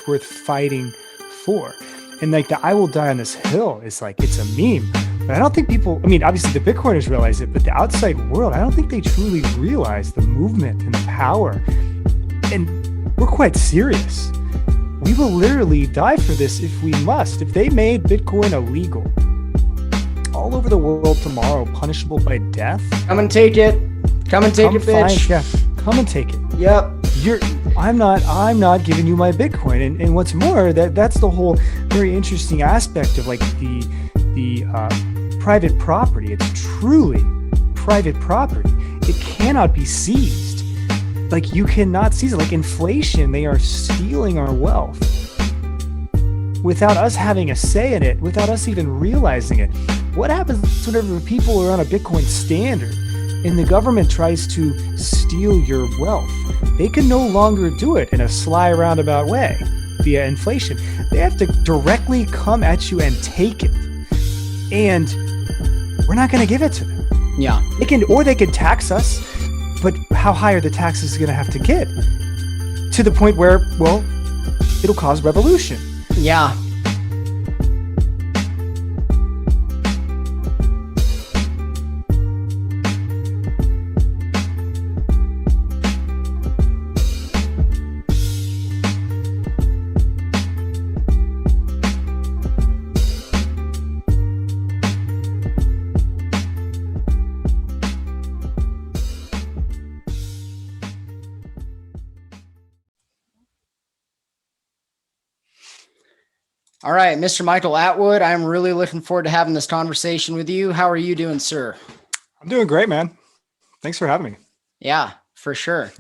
worth fighting for. And like the I will die on this hill is like, it's a meme. But I don't think people, I mean, obviously the Bitcoiners realize it, but the outside world, I don't think they truly realize the movement and the power. And we're quite serious. We will literally die for this if we must. If they made Bitcoin illegal all over the world tomorrow, punishable by death. Come and take it. Come and take it, bitch. Yeah, come and take it. Yep. I'm not giving you my Bitcoin. And what's more, that's the whole very interesting aspect of like the private property. It's truly private property. It cannot be seized. Like you cannot seize it. Like inflation, they are stealing our wealth without us having a say in it, without us even realizing it. What happens whenever people are on a Bitcoin standard and the government tries to steal your wealth? They can no longer do it in a sly roundabout way via inflation. They have to directly come at you and take it. And we're not going to give it to them. Yeah. They can tax us, but how high are the taxes going to have to get? To the point where, well, it'll cause revolution. Yeah. All right, Mr. Michael Atwood, I'm really looking forward to having this conversation with you. How are you doing, sir? I'm doing great, man. Thanks for having me. Yeah, for sure.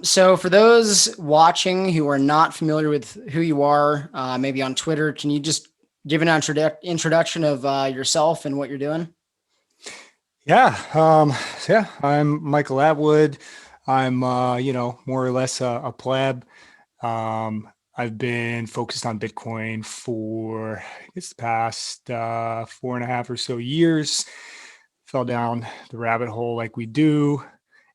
So for those watching who are not familiar with who you are, maybe on Twitter, can you just give an introduction of yourself and what you're doing? Yeah. I'm Michael Atwood. I'm, more or less a pleb. I've been focused on Bitcoin for, I guess, the past 4.5 or so years. Fell down the rabbit hole like we do,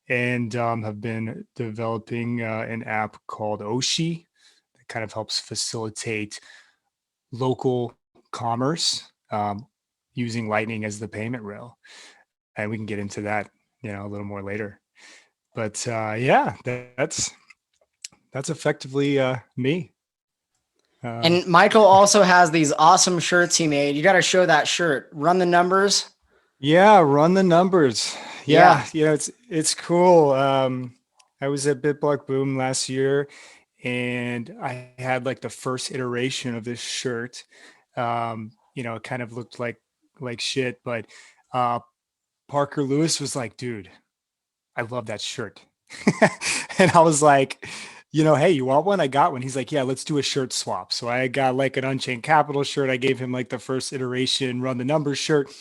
and have been developing an app called Oshi that kind of helps facilitate local commerce using Lightning as the payment rail. And we can get into that, a little more later. But that's effectively me. And Michael also has these awesome shirts he made. You got to show that shirt. Run the numbers. Yeah, run the numbers. Yeah. It's cool. I was at BitBlock Boom last year, and I had like the first iteration of this shirt. It kind of looked like shit, but Parker Lewis was like, dude, I love that shirt. And I was like, hey, you want one? I got one. He's like, yeah, let's do a shirt swap. So I got like an Unchained Capital shirt. I gave him like the first iteration Run the Numbers shirt.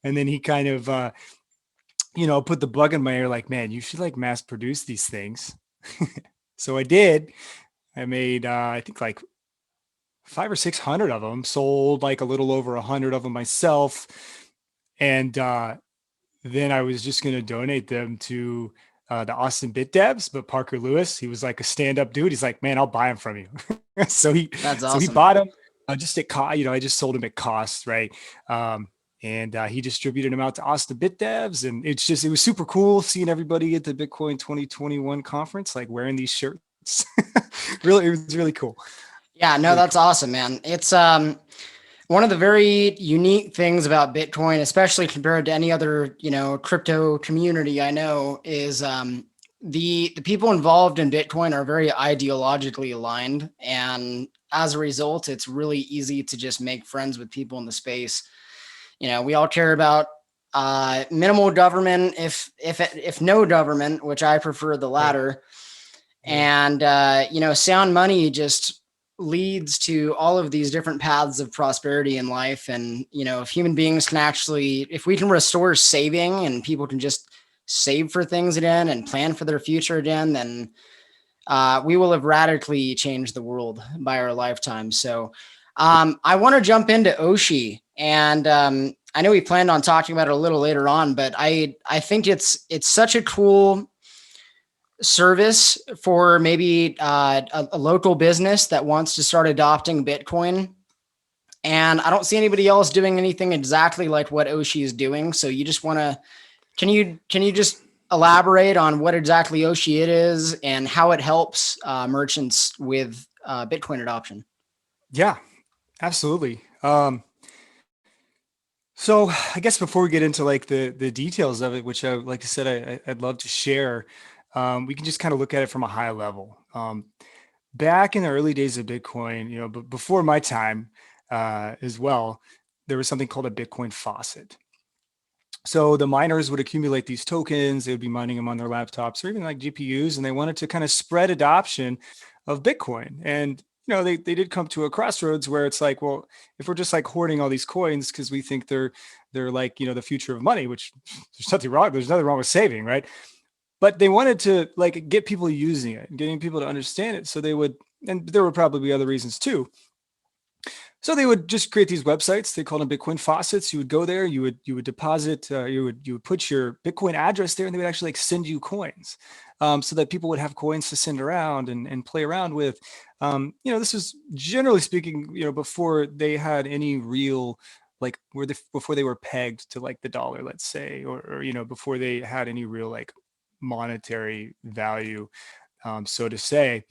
And then he kind of, put the bug in my ear like, man, you should like mass produce these things. So I did. I made, I think like 500 or 600 of them, sold like a little over 100 of them myself. And then I was just going to donate them to the Austin Bit Devs, but Parker Lewis, he was like a stand-up dude. He's like, man, I'll buy them from you. That's awesome. So he bought them just at cost. I just sold them at cost, right? And he distributed them out to Austin Bit Devs, and it was super cool seeing everybody at the Bitcoin 2021 conference like wearing these shirts. Really, it was really cool. Yeah, no, that's awesome, man. It's one of the very unique things about Bitcoin, especially compared to any other, crypto community I know, is the people involved in Bitcoin are very ideologically aligned. And as a result, it's really easy to just make friends with people in the space. We all care about minimal government, if no government, which I prefer the latter. And, sound money just leads to all of these different paths of prosperity in life. And, if human beings can if we can restore saving and people can just save for things again and plan for their future again, then we will have radically changed the world by our lifetime. So I want to jump into Oshi, and I know we planned on talking about it a little later on, but I think it's such a cool service for maybe a local business that wants to start adopting Bitcoin. And I don't see anybody else doing anything exactly like what Oshi is doing. So you just want to, can you just elaborate on what exactly Oshi it is and how it helps merchants with Bitcoin adoption? Yeah, absolutely. So I guess before we get into like the details of it, which like I said, I'd love to share, we can just kind of look at it from a high level. Back in the early days of Bitcoin, but before my time as well, there was something called a Bitcoin faucet. So the miners would accumulate these tokens, they would be mining them on their laptops or even like GPUs, and they wanted to kind of spread adoption of Bitcoin. And they did come to a crossroads where it's like, well, if we're just like hoarding all these coins because we think they're like, the future of money, which there's nothing wrong with saving, right? But they wanted to like get people using it and getting people to understand it. So they would, and there would probably be other reasons too. So they would just create these websites. They called them Bitcoin faucets. You would go there, you would deposit, you would put your Bitcoin address there, and they would actually like send you coins, so that people would have coins to send around and play around with. This was generally speaking, before they had any real like before they were pegged to like the dollar, let's say, or before they had any real like monetary value, so to say.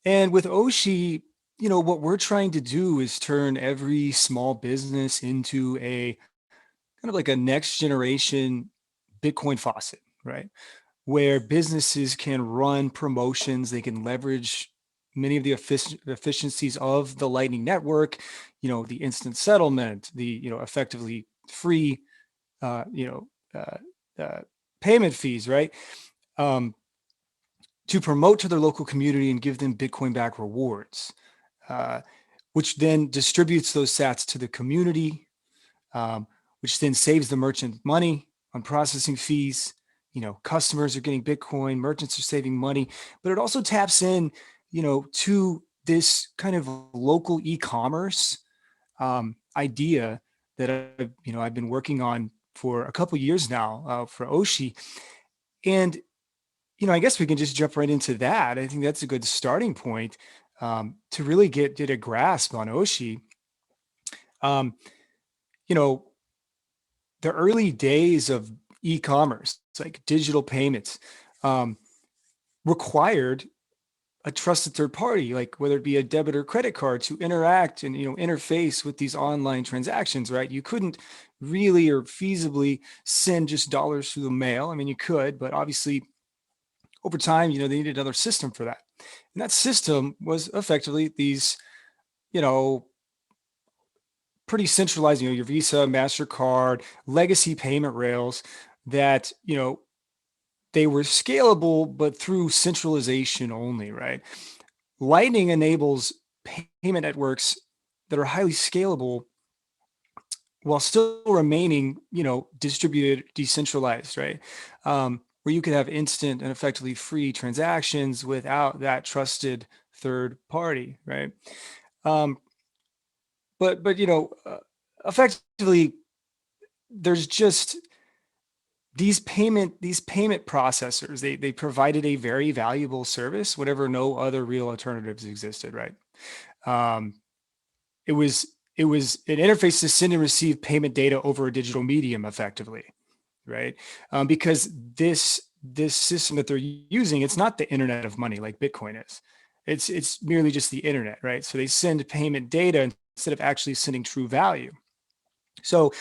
And with Oshi, what we're trying to do is turn every small business into a kind of like a next generation Bitcoin faucet, right? Where businesses can run promotions, they can leverage many of the efficiencies of the Lightning Network, the instant settlement, the, effectively free, uh, you know, uh, payment fees, right? Um, to promote to their local community and give them Bitcoin back rewards, uh, which then distributes those sats to the community, which then saves the merchant money on processing fees. Customers are getting Bitcoin, merchants are saving money, but it also taps in, to this kind of local e-commerce idea that I've been working on for a couple years now for Oshi. And I guess we can just jump right into that. I think that's a good starting point to really get a grasp on Oshi. Um, you know, the early days of e-commerce, like digital payments, um, required a trusted third party, like whether it be a debit or credit card, to interact and interface with these online transactions. Right? You couldn't really or feasibly send just dollars through the mail. I mean, you could, but obviously over time, they needed another system for that. And that system was effectively these, you know, pretty centralized, your Visa, MasterCard, legacy payment rails that, they were scalable, but through centralization only, right? Lightning enables payment networks that are highly scalable while still remaining, distributed, decentralized, right? Where you could have instant and effectively free transactions without that trusted third party, right? Um, but effectively, there's just these payment processors. They provided a very valuable service, whatever no other real alternatives existed, right? Um, it was it was an interface to send and receive payment data over a digital medium effectively, right? Because this system that they're using, it's not the internet of money like Bitcoin is. It's merely just the internet, right? So they send payment data instead of actually sending true value. So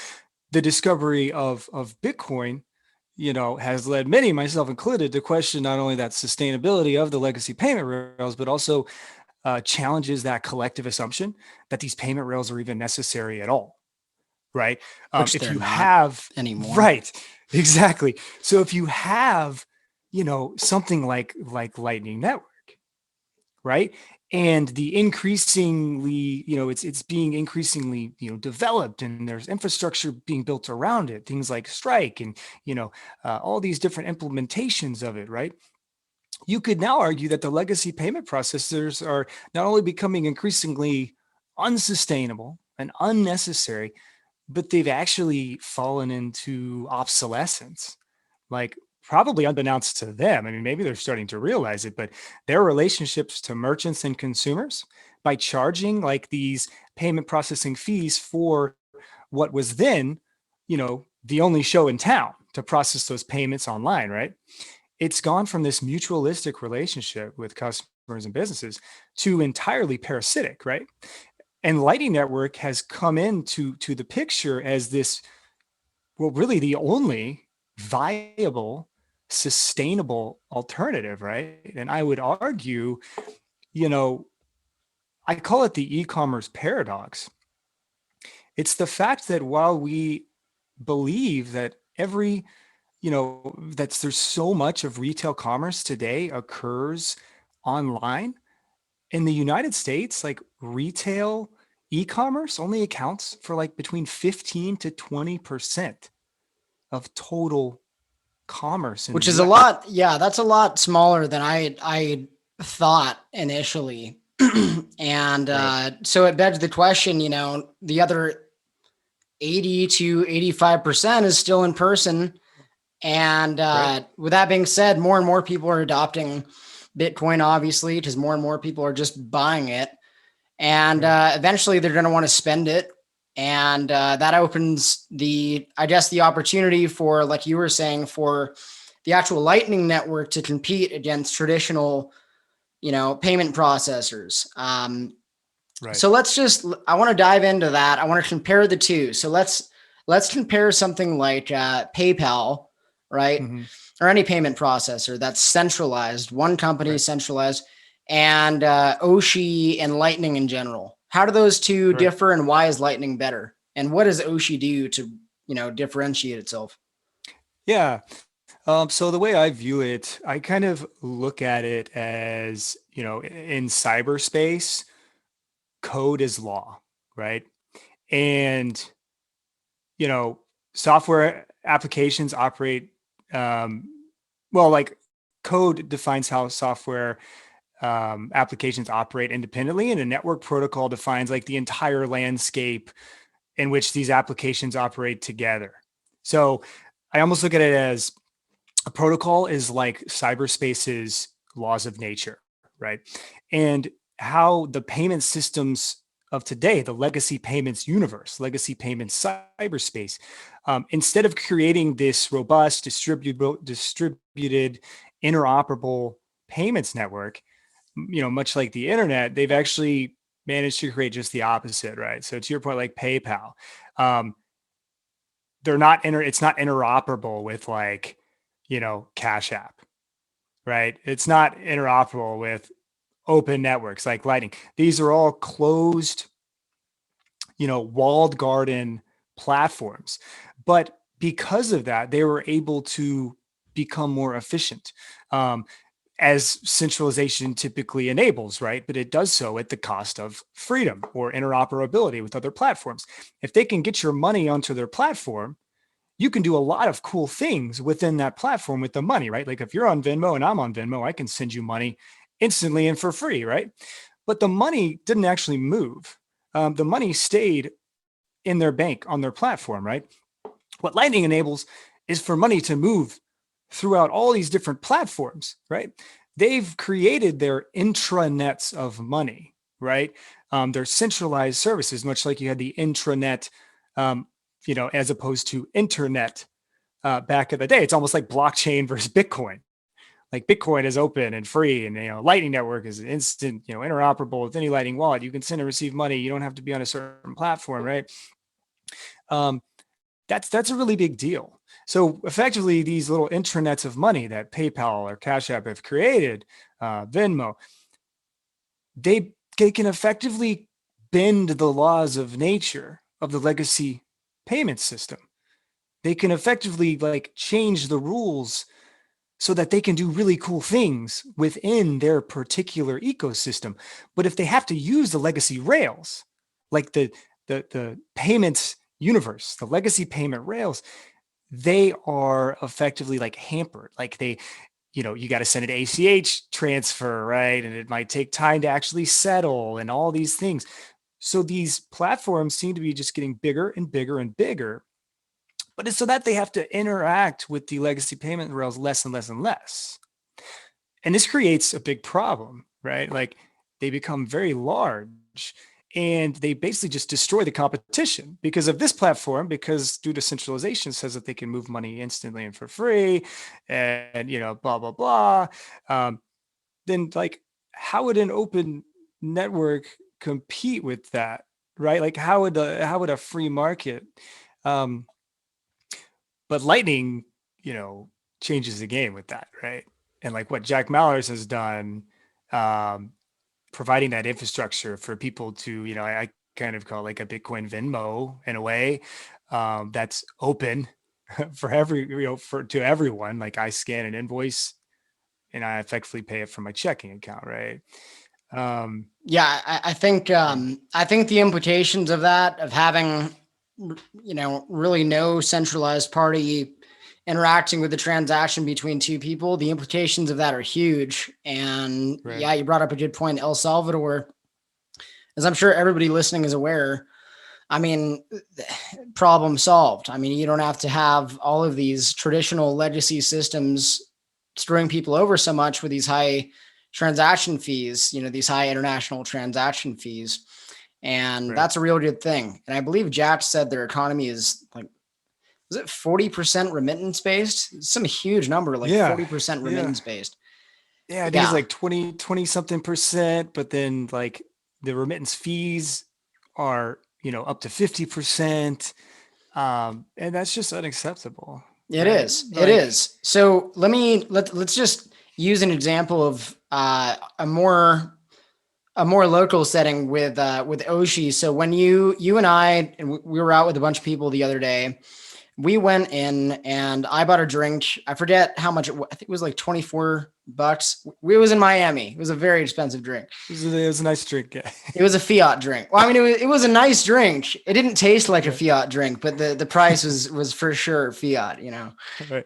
the discovery of Bitcoin, has led many, myself included, to question not only that sustainability of the legacy payment rails, but also challenges that collective assumption that these payment rails are even necessary at all, right? Which If they're you not have, anymore. right, exactly. So if you have, something like Lightning Network, right? And the increasingly, it's being increasingly, developed, and there's infrastructure being built around it, things like Strike and, all these different implementations of it, right? You could now argue that the legacy payment processors are not only becoming increasingly unsustainable and unnecessary, but they've actually fallen into obsolescence, like probably unbeknownst to them. I mean, maybe they're starting to realize it, but their relationships to merchants and consumers by charging like these payment processing fees for what was then, the only show in town to process those payments online, right? It's gone from this mutualistic relationship with customers and businesses to entirely parasitic, right? And Lightning Network has come into the picture as this, well, really the only viable, sustainable alternative, right? And I would argue, you know, I call it the e-commerce paradox. It's the fact that while we believe that there's so much of retail commerce today occurs online, in the United States, like retail e-commerce only accounts for like between 15 to 20% of total commerce in the Which is a US. lot. Yeah, that's a lot smaller than I thought initially. And Right. so it begs the question, the other 80 to 85% is still in person. And Right. with that being said, more and more people are adopting Bitcoin, obviously, because more and more people are just buying it. And Right. eventually they're going to want to spend it. And that opens I guess, the opportunity for, like you were saying, for the actual Lightning Network to compete against traditional, payment processors. Right. So I want to dive into that. I want to compare the two. So let's compare something like PayPal, right? Mm-hmm. Or any payment processor that's centralized, one company Right. centralized, and Oshi and Lightning in general. How do those two Right. differ, and why is Lightning better? And what does Oshi do to, differentiate itself? Yeah. So the way I view it, I kind of look at it as, in cyberspace, code is law, right? And, you know, software applications operate, um, well, like code defines how software applications operate independently, and a network protocol defines like the entire landscape in which these applications operate together. So I almost look at it as a protocol is like cyberspace's laws of nature, right? And how the payment systems of today, the legacy payments universe, legacy payments cyberspace, instead of creating this robust, distributed, interoperable payments network, much like the internet, they've actually managed to create just the opposite, right? So to your point, like PayPal, um, it's not interoperable with like, Cash App, right? It's not interoperable with open networks like Lightning. These are all closed, walled garden platforms. But because of that, they were able to become more efficient. As centralization typically enables, right? But it does so at the cost of freedom or interoperability with other platforms. If they can get your money onto their platform, you can do a lot of cool things within that platform with the money, right? Like if you're on Venmo and I'm on Venmo, I can send you money instantly and for free, right? But the money didn't actually move. The money stayed in their bank on their platform, right? What Lightning enables is for money to move throughout all these different platforms, right? They've created their intranets of money, right? They're centralized services, much like you had the intranet, um, as opposed to internet back in the day. It's almost like blockchain versus Bitcoin. Like Bitcoin is open and free, and Lightning Network is instant, interoperable with any Lightning wallet. You can send and receive money. You don't have to be on a certain platform, right? Um, that's a really big deal. So effectively, these little intranets of money that PayPal or Cash App have created, Venmo, they can effectively bend the laws of nature of the legacy payment system. They can effectively like change the rules so that they can do really cool things within their particular ecosystem. But if they have to use the legacy rails, like the payments universe, the legacy payment rails, they are effectively like hampered. Like you got to send an ACH transfer, right? And it might take time to actually settle and all these things. So these platforms seem to be just getting bigger and bigger and bigger. but it's so that they have to interact with the legacy payment rails less and less and less. And this creates a big problem, right? Like they become very large and they basically just destroy the competition because of this platform, because due to centralization says that they can move money instantly and for free and, blah, blah, blah. Then like, how would an open network compete with that? Right? Like how would a free market, um, but Lightning, you know, changes the game with that, right? And like what Jack Mallers has done, um, providing that infrastructure for people to, I kind of call it like a Bitcoin Venmo in a way, that's open for to everyone. Like I scan an invoice and I effectively pay it from my checking account, right? Um, Yeah, yeah, I think the implications of that, of having, really no centralized party interacting with the transaction between two people, the implications of that are huge. And right, yeah, you brought up a good point. El Salvador, as I'm sure everybody listening is aware, I mean, problem solved. I mean, you don't have to have all of these traditional legacy systems screwing people over so much with these high transaction fees, these high international transaction fees. And right. that's a real good thing. And I believe Jack said their economy is like, was it 40% remittance based? Some huge number, like Yeah, 40% yeah. remittance based. Yeah, I think it's Yeah, like 20 something percent, but then like the remittance fees are, up to 50%. And that's just unacceptable, it right? is. It Like, is. So let's just use an example of a more local setting with Oshi. So when you and I and we were out with a bunch of people the other day, we went in and I bought a drink. I forget how much I think it was like $24. We was in Miami. It was a very expensive drink. it was a nice drink. Yeah. It was a fiat drink. Well, I mean, it was a nice drink. It didn't taste like a Right. fiat drink, but the price was for sure fiat. Right.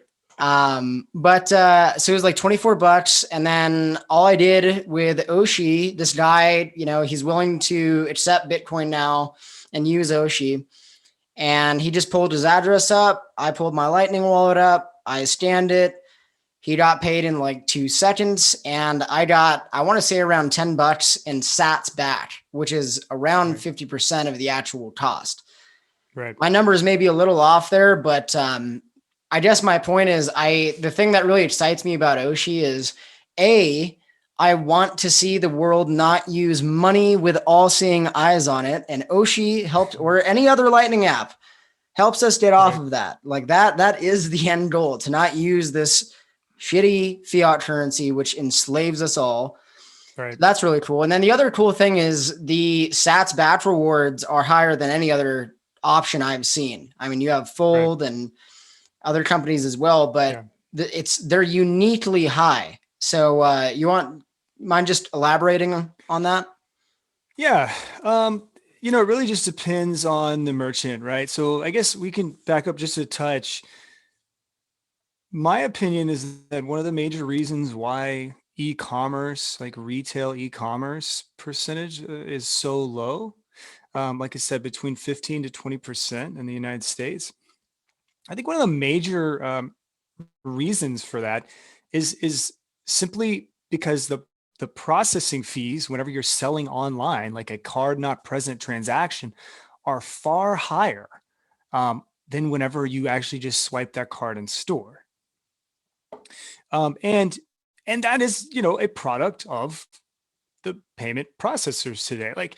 But so it was like $24. And then all I did with Oshi, this guy, he's willing to accept Bitcoin now and use Oshi. And he just pulled his address up. I pulled my Lightning wallet up. I scanned it. He got paid in like 2 seconds. And I want to say around $10 in sats back, which is around Right. 50% of the actual cost. Right. My numbers may be a little off there, but I guess my point is the thing that really excites me about Oshi is A, I want to see the world not use money with all seeing eyes on it. And Oshi helps, or any other Lightning app helps us get off Right. of that. Like that is the end goal, to not use this shitty fiat currency, which enslaves us all. Right. That's really cool. And then the other cool thing is the Sats batch rewards are higher than any other option I've seen. I mean, you have Right. Fold and other companies as well, but Yeah. they're uniquely high. So you want mind just elaborating on that? Yeah. It really just depends on the merchant, right? So I guess we can back up just a touch. My opinion is that one of the major reasons why e-commerce, like retail e-commerce percentage, is so low, like I said, between 15 to 20% in the United States. I think one of the major reasons for that is simply because the processing fees whenever you're selling online, like a card not present transaction, are far higher, than whenever you actually just swipe that card in store. And that is, a product of the payment processors today. Like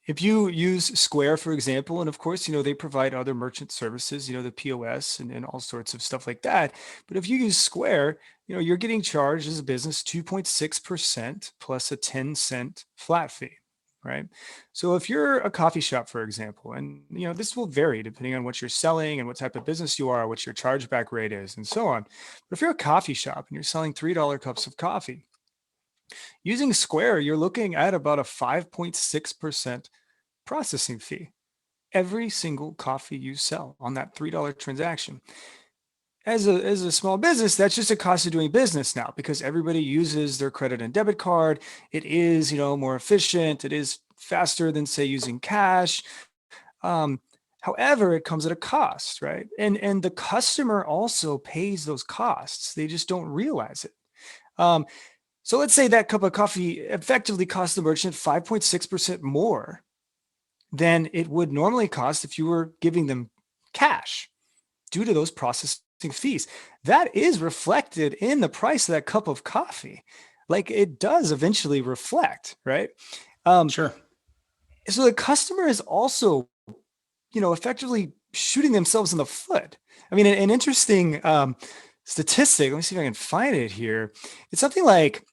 if you use Square, for example, and of course, they provide other merchant services, the POS and all sorts of stuff like that. But if you use Square, you're getting charged as a business 2.6% plus a 10-cent flat fee. Right. So if you're a coffee shop, for example, and this will vary depending on what you're selling and what type of business you are, what your chargeback rate is, and so on. But if you're a coffee shop and you're selling $3 cups of coffee, using Square, you're looking at about a 5.6% processing fee every single coffee you sell on that $3 transaction. As a small business, that's just a cost of doing business now because everybody uses their credit and debit card. It is, more efficient. It is faster than say using cash. Um, However, it comes at a cost, right? And the customer also pays those costs. They just don't realize it. Um, so let's say that cup of coffee effectively costs the merchant 5.6% more than it would normally cost if you were giving them cash due to those processing fees. That is reflected in the price of that cup of coffee. Like it does eventually reflect, right? Um, Sure. so the customer is also, effectively shooting themselves in the foot. I mean, an interesting statistic, let me see if I can find it here. It's something like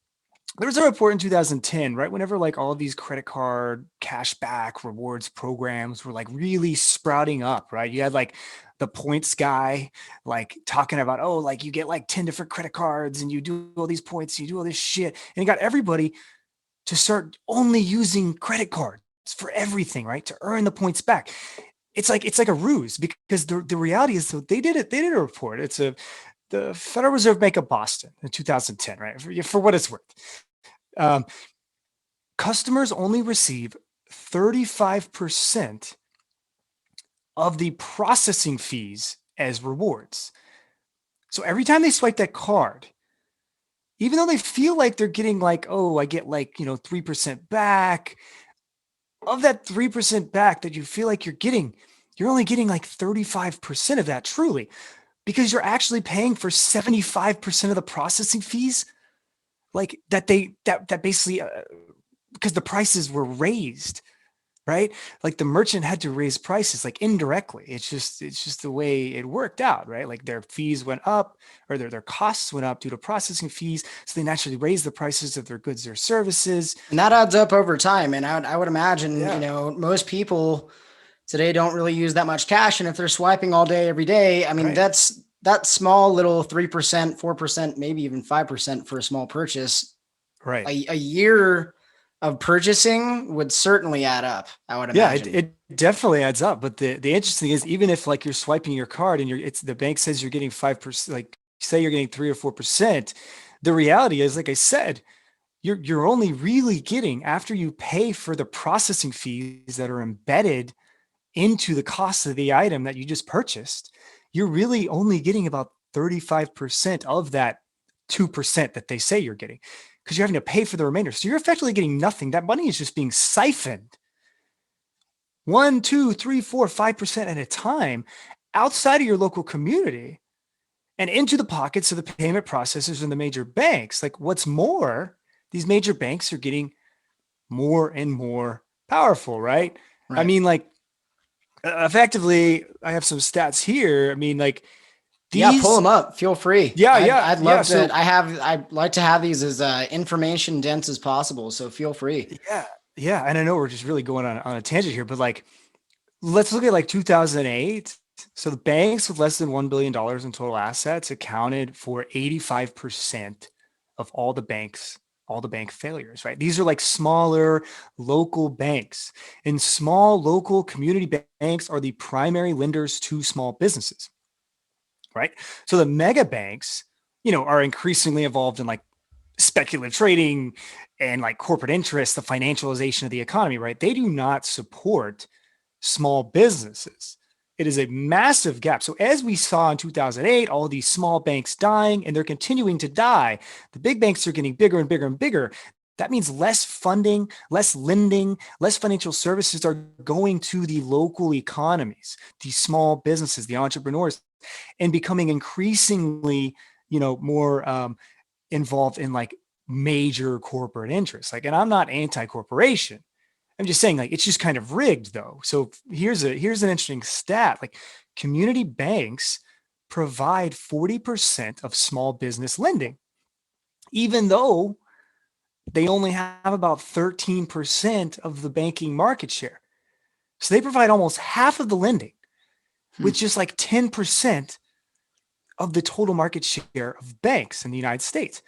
there was a report in 2010, right? Whenever like all of these credit card cashback rewards programs were like really sprouting up, right? You had like the points guy like talking about, oh, like you get like 10 different credit cards and you do all these points, you do all this shit. And he got everybody to start only using credit cards for everything, right? To earn the points back. It's like a ruse because the reality is, so they did a report. The Federal Reserve Bank of Boston in 2010, right? For what it's worth. Um, Customers only receive 35% of the processing fees as rewards. So every time they swipe that card, even though they feel like they're getting like, oh, I get like, 3% back, of that 3% back that you feel like you're only getting like 35% of that truly, because you're actually paying for 75% of the processing fees, like that basically, because the prices were raised, right? Like the merchant had to raise prices like indirectly. It's just the way it worked out, right? Like their fees went up, or their costs went up due to processing fees, so they naturally raised the prices of their goods or services. And that adds up over time. And I would imagine, Yeah, most people today don't really use that much cash. And if they're swiping all day, every day, I mean, right, that's that small little 3%, 4%, maybe even 5% for a small purchase. right. A year of purchasing would certainly add up, I would Yeah, it, imagine. it definitely adds up. But the interesting is, even if like you're swiping your card and it's the bank says you're getting 5%, like say you're getting 3 or 4%, the reality is, like I said, you're only really getting, after you pay for the processing fees that are embedded into the cost of the item that you just purchased, you're really only getting about 35% of that 2% that they say you're getting, because you're having to pay for the remainder. So you're effectively getting nothing. That money is just being siphoned 1, 2, 3, 4, 5% at a time outside of your local community and into the pockets of the payment processors and the major banks. Like, what's more, these major banks are getting more and more powerful, right? I Right. mean, like, effectively, I have some stats here. I mean, like, Yeah, pull these, them up. Feel free. yeah, I'd yeah. love to. So, I'd like to have these as information dense as possible. So feel free. yeah, yeah. And I know we're just really going on a tangent here, but like, let's look at like 2008. So the banks with less than $1 billion in total assets accounted for 85% of all the bank failures, right? These are like smaller local banks, and small local community banks are the primary lenders to small businesses, right? So the mega banks, are increasingly involved in like speculative trading and like corporate interests, the financialization of the economy, right? They do not support small businesses. It is a massive gap. So as we saw in 2008, all these small banks dying, and they're continuing to die. The big banks are getting bigger and bigger and bigger. That means less funding, less lending, less financial services are going to the local economies, the small businesses, the entrepreneurs, and becoming increasingly, more involved in like major corporate interests. Like, and I'm not anti-corporation. I'm just saying, like, it's just kind of rigged though. So here's an interesting stat. Like, community banks provide 40% of small business lending, even though they only have about 13% of the banking market share. So they provide almost half of the lending Hmm. with just like 10% of the total market share of banks in the United States.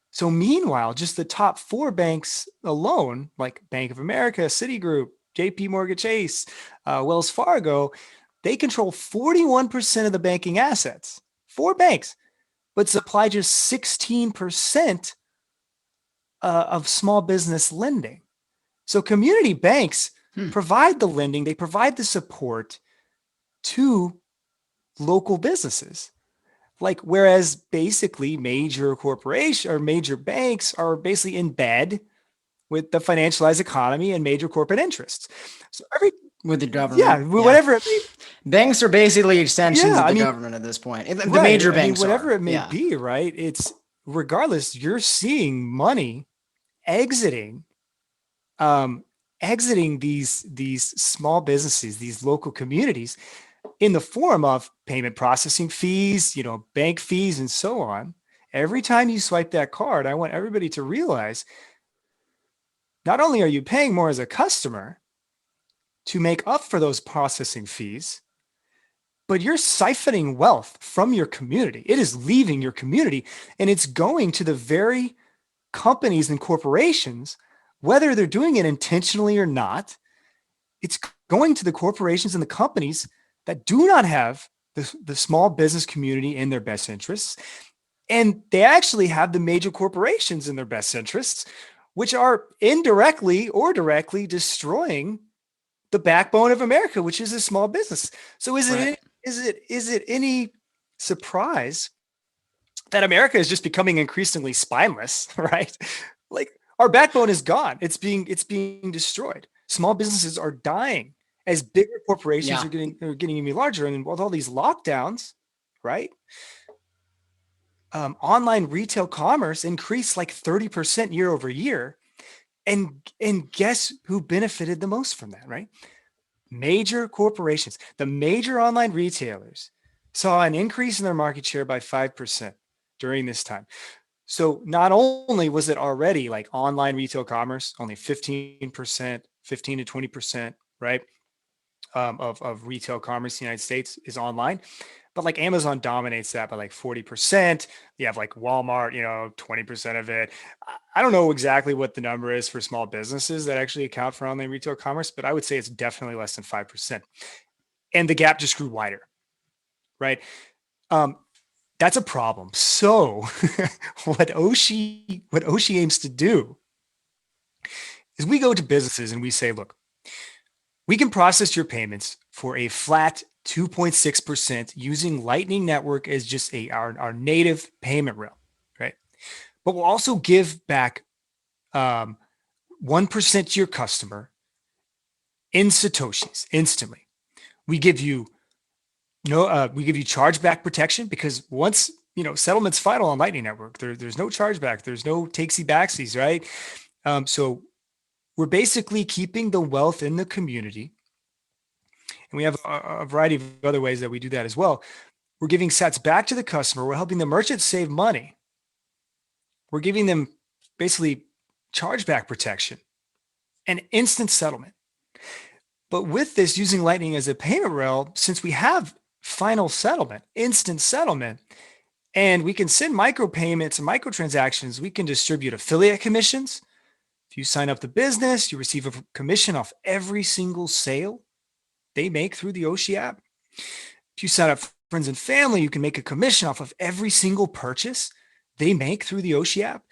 So meanwhile, just the top four banks alone, like Bank of America, Citigroup, JP Morgan Chase, Wells Fargo, they control 41% of the banking assets. Four banks, but supply just 16% of small business lending. So community banks Hmm. provide the lending, they provide the support, to local businesses. Like, whereas basically major corporations or major banks are basically in bed with the financialized economy and major corporate interests. So every, With the yeah, government. Yeah. whatever it may, Banks are basically extensions yeah, of I the mean, government at this point. The right. major I mean, banks whatever are. it may Yeah. be, right? It's regardless, you're seeing money exiting, um, exiting these small businesses, these local communities in the form of payment processing fees, bank fees, and so on. Every time you swipe that card, I want everybody to realize not only are you paying more as a customer to make up for those processing fees, but you're siphoning wealth from your community. It is leaving your community and it's going to the very companies and corporations, whether they're doing it intentionally or not. It's going to the corporations and the companies that do not have the small business community in their best interests. And they actually have the major corporations in their best interests, which are indirectly or directly destroying the backbone of America, which is a small business. So Right. is it any surprise that America is just becoming increasingly spineless, right? Like, our backbone is gone. It's being destroyed. Small businesses are dying as bigger corporations Yeah. are getting even larger. And with all these lockdowns, right? Online retail commerce increased like 30% year over year. And guess who benefited the most from that, right? Major corporations, the major online retailers saw an increase in their market share by 5% during this time. So not only was it already like online retail commerce, only 15%, 15 to 20%, right? Of retail commerce in the United States is online, but like Amazon dominates that by like 40%. You have like Walmart, 20% of it. I don't know exactly what the number is for small businesses that actually account for online retail commerce, but I would say it's definitely less than 5%. And the gap just grew wider, right? Um, that's a problem. So what Oshi aims to do is we go to businesses and we say, look, we can process your payments for a flat 2.6% using Lightning Network as just our native payment rail, right? But we'll also give back 1% to your customer in Satoshis instantly. We give you we give you chargeback protection because once settlement's final on Lightning Network, there's no chargeback, there's no takesy backsies, right? So we're basically keeping the wealth in the community, and we have a variety of other ways that we do that as well. We're giving sats back to the customer. We're helping the merchant save money. We're giving them basically chargeback protection and instant settlement. But with this, using Lightning as a payment rail, since we have final settlement, instant settlement, and we can send micropayments and microtransactions, we can distribute affiliate commissions. If you sign up the business, you receive a commission off every single sale they make through the Oshi app. If you sign up friends and family, you can make a commission off of every single purchase they make through the Oshi app.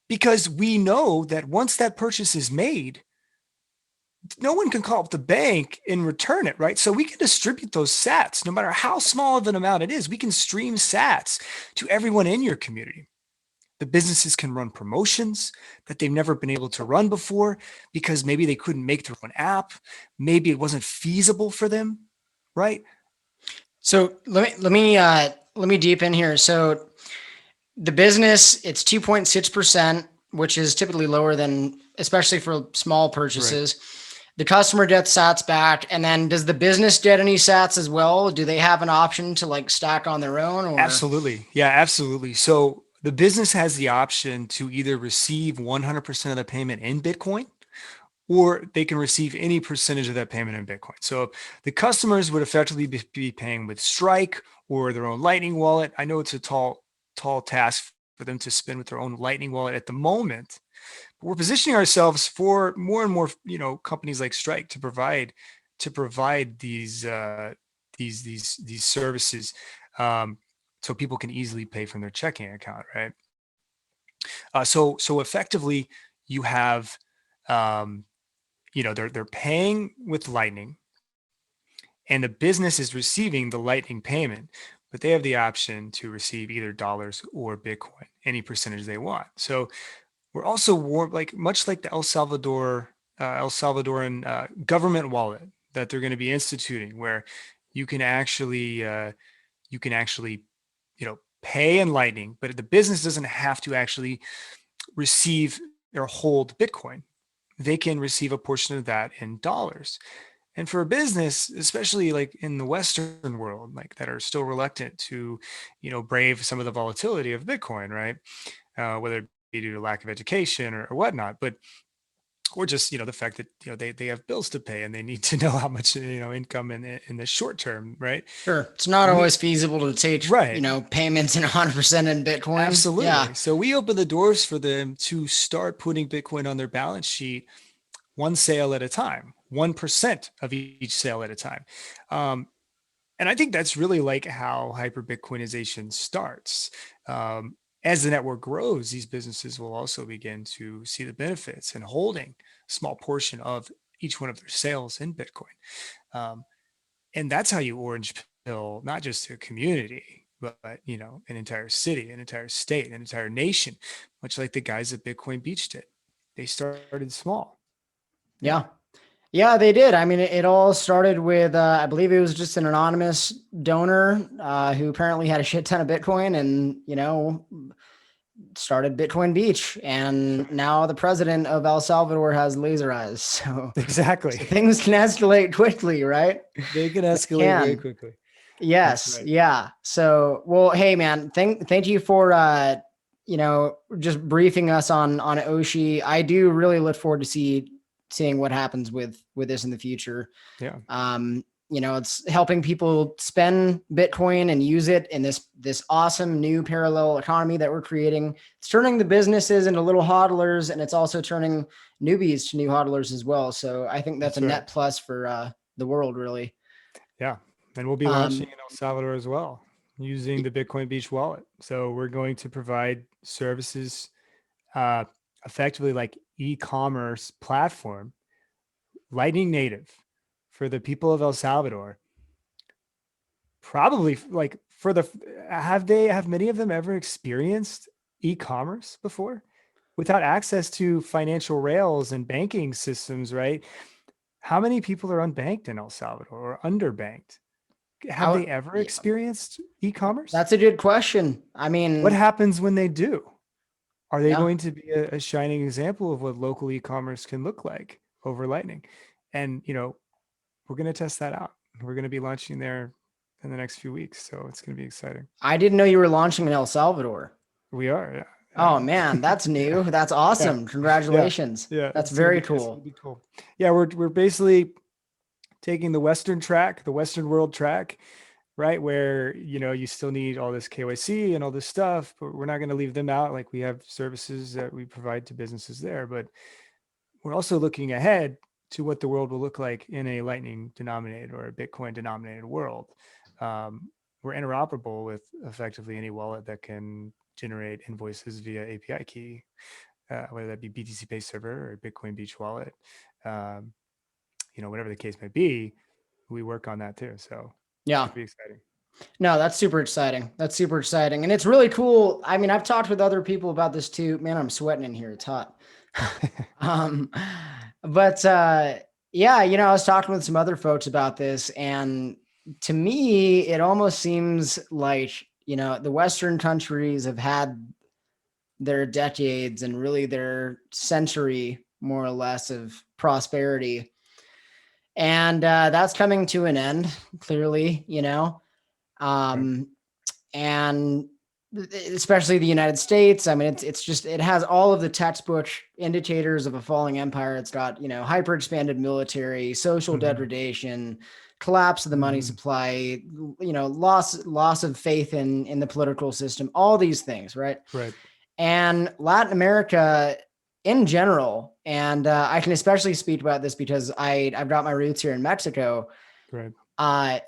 Because we know that once that purchase is made, no one can call up the bank and return it, right? So we can distribute those sats, no matter how small of an amount it is. We can stream sats to everyone in your community. The businesses can run promotions that they've never been able to run before because maybe they couldn't make their own app. Maybe it wasn't feasible for them, right? So let me deep in here. So the business, it's 2.6%, which is typically lower than, especially for small Right. purchases. The customer gets sats back, and then does the business get any sats as well? Do they have an option to like stack on their own, or? Absolutely. Yeah, absolutely. So the business has the option to either receive 100% of the payment in Bitcoin, or they can receive any percentage of that payment in Bitcoin. So the customers would effectively be paying with Strike or their own Lightning wallet. I know it's a tall task for them to spend with their own Lightning wallet at the moment, but we're positioning ourselves for more and more, companies like Strike to provide these services, um, so people can easily pay from their checking account, right? So effectively, you have, um, they're paying with Lightning, and the business is receiving the Lightning payment, but they have the option to receive either dollars or Bitcoin, any percentage they want. So we're also like much like the El Salvadoran government wallet that they're going to be instituting, where you can actually you can actually pay in Lightning, but the business doesn't have to actually receive or hold Bitcoin. They can receive a portion of that in dollars. And for a business, especially like in the Western world, like that are still reluctant to, brave some of the volatility of Bitcoin, right? Whether it be due to lack of education or whatnot, or just the fact that they have bills to pay and they need to know how much income in the short term, right? Sure. It's not We always feasible to take, right, payments in 100% in Bitcoin. Yeah. absolutely. So we open the doors for them to start putting Bitcoin on their balance sheet, one sale at a time, 1% of each sale at a time. Um, and I think that's really like how hyper Bitcoinization starts. As the network grows, these businesses will also begin to see the benefits and holding a small portion of each one of their sales in Bitcoin. Um, and that's how you orange pill not just a community, but an entire city, an entire state, an entire nation, much like the guys at Bitcoin Beach did. They started small. Yeah. Yeah. Yeah, they did. I mean, it all started with, I believe it was just an anonymous donor who apparently had a shit ton of Bitcoin and, started Bitcoin Beach. And now the president of El Salvador has laser eyes. Exactly. So things can escalate quickly, right? They can They escalate very can. quickly. That's Yes. right. Yeah. So, well, hey, man, thank you for, just briefing us on Oshi. I do really look forward to seeing what happens with this in the future. Yeah. It's helping people spend Bitcoin and use it in this awesome new parallel economy that we're creating. It's turning the businesses into little hodlers, and it's also turning newbies to new hodlers as well. So I think that's a That's right. net plus for the world, really. Yeah. And we'll be launching Um, in El Salvador as well using the Bitcoin Beach wallet. So we're going to provide services uh, effectively like e-commerce platform, Lightning native for the people of El Salvador. Probably like have many of them ever experienced e-commerce before without access to financial rails and banking systems, right? How many people are unbanked in El Salvador or underbanked? Have I, they ever yeah, experienced e-commerce? that's a good question. I What mean, happens when they do? Are they yeah, going to be a shining example of what local e-commerce can look like over Lightning? And we're going to test that out. We're going to be launching there in the next few weeks, so it's going to be exciting. I didn't know you were launching in El Salvador. We are, Oh yeah, man, that's yeah, new. That's yeah, awesome. yeah, Congratulations. yeah. That's very cool. It's gonna be cool. Yeah, we're basically taking the Western track, the Western world track, right? Where, you still need all this KYC and all this stuff, but we're not going to leave them out. Like we have services that we provide to businesses there, but we're also looking ahead to what the world will look like in a Lightning denominated or a Bitcoin denominated world. We're interoperable with effectively any wallet that can generate invoices via API key, whether that be BTC Pay Server or Bitcoin Beach Wallet. Um, whatever the case may be, we work on that too. So it's Yeah. going to be exciting. No, that's super exciting. That's super exciting. And it's really cool. I mean, I've talked with other people about this too. Man, I'm sweating in here. It's hot. Um, but yeah, I was talking with some other folks about this, and to me, it almost seems like, the Western countries have had their decades and really their century, more or less, of prosperity. And that's coming to an end, clearly, Right. um, and especially the United States. I mean, it's just, it has all of the textbook indicators of a falling empire. It's got, hyper expanded military, social Mm-hmm. degradation, collapse of the money Mm-hmm. supply, loss of faith in the political system, all these things, right? Right. And Latin America in general, and I can especially speak about this because I've got my roots here in Mexico. Right. Uh,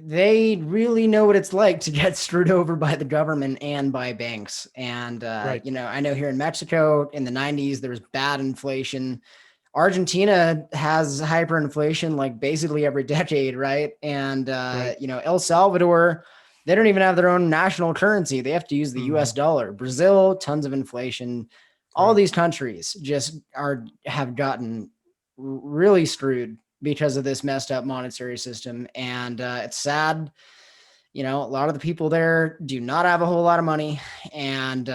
they really know what it's like to get screwed over by the government and by banks. And Right. I know here in Mexico in the 90s there was bad inflation. Argentina has hyperinflation like basically every decade, right? And Right. El Salvador, they don't even have their own national currency. They have to use the US Hmm. dollar. Brazil, tons of inflation. All Right. these countries just have gotten really screwed because of this messed up monetary system. And it's sad. A lot of the people there do not have a whole lot of money. And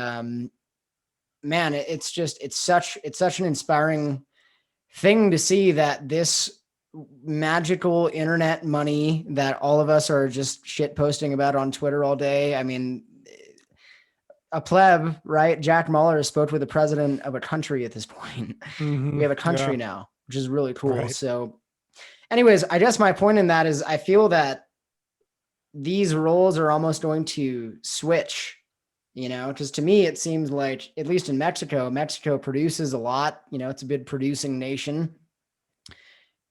man, it's such an inspiring thing to see that this magical internet money that all of us are just shit posting about on Twitter all day. I mean, a pleb, right? Jack Muller spoke with the president of a country at this point. We Hmm. have a country Yeah. now, which is really cool. Right. So, anyways, I guess my point in that is I feel that these roles are almost going to switch, because to me, it seems like, at least in Mexico produces a lot. It's a big producing nation.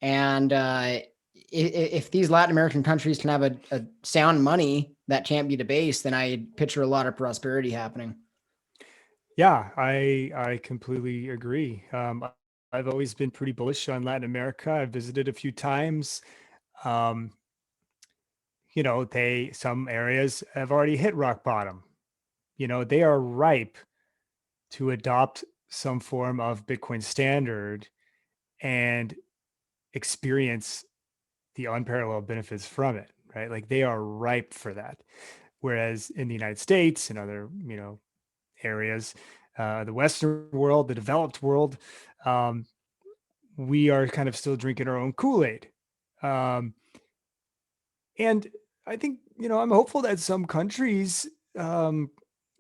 And if these Latin American countries can have a sound money that can't be debased, then I picture a lot of prosperity happening. Yeah, I completely agree. I've always been pretty bullish on Latin America. I've visited a few times. Um, they some areas have already hit rock bottom. They are ripe to adopt some form of Bitcoin standard and experience the unparalleled benefits from it, right? Like they are ripe for that. Whereas in the United States and other, areas, the Western world, the developed world, um, we are kind of still drinking our own Kool-Aid. Um, and I think, I'm hopeful that some countries, um,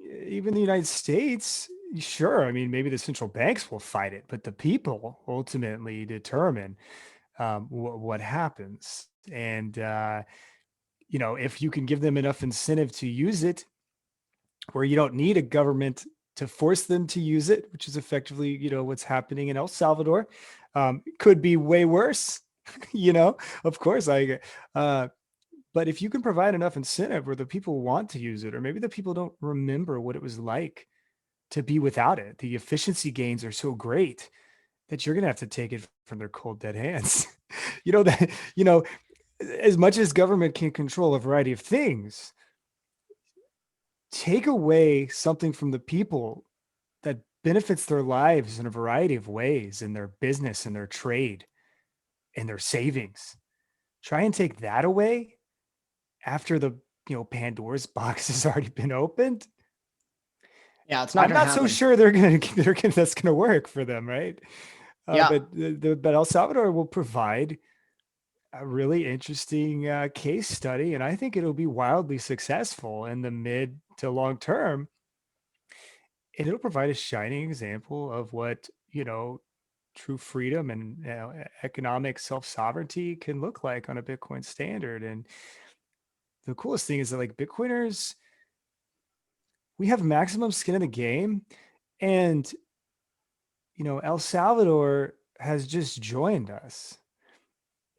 even the United States, sure, I mean, maybe the central banks will fight it, but the people ultimately determine what happens. And, if you can give them enough incentive to use it, where you don't need a government to force them to use it, which is effectively, what's happening in El Salvador, could be way worse, of course. Uh, but if you can provide enough incentive where the people want to use it, or maybe the people don't remember what it was like to be without it, the efficiency gains are so great that you're going to have to take it from their cold dead hands. That, as much as government can control a variety of things, take away something from the people that benefits their lives in a variety of ways, in their business, in their trade, in their savings. Try and take that away after the Pandora's box has already been opened. Yeah, it's not I'm going to not so happen. sure that's gonna work for them, right? Yeah. But El Salvador will provide a really interesting case study, and I think it'll be wildly successful in the mid to long term. And it'll provide a shining example of what true freedom and economic self sovereignty can look like on a Bitcoin standard. And the coolest thing is that like Bitcoiners, we have maximum skin in the game, and El Salvador has just joined us,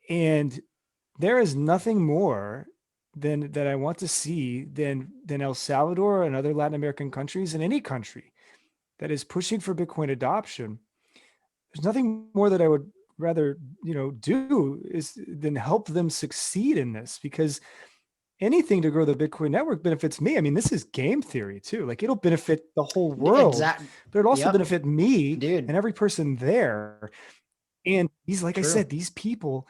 and there is nothing more than that I want to see than El Salvador and other Latin American countries and any country that is pushing for Bitcoin adoption. There's nothing more that I would rather do is than help them succeed in this, because anything to grow the Bitcoin network benefits me. I mean, this is game theory too. Like it'll benefit the whole world, Exact. but it'll also Yep. benefit me Dude. and every person there. And these, like I True. said, these people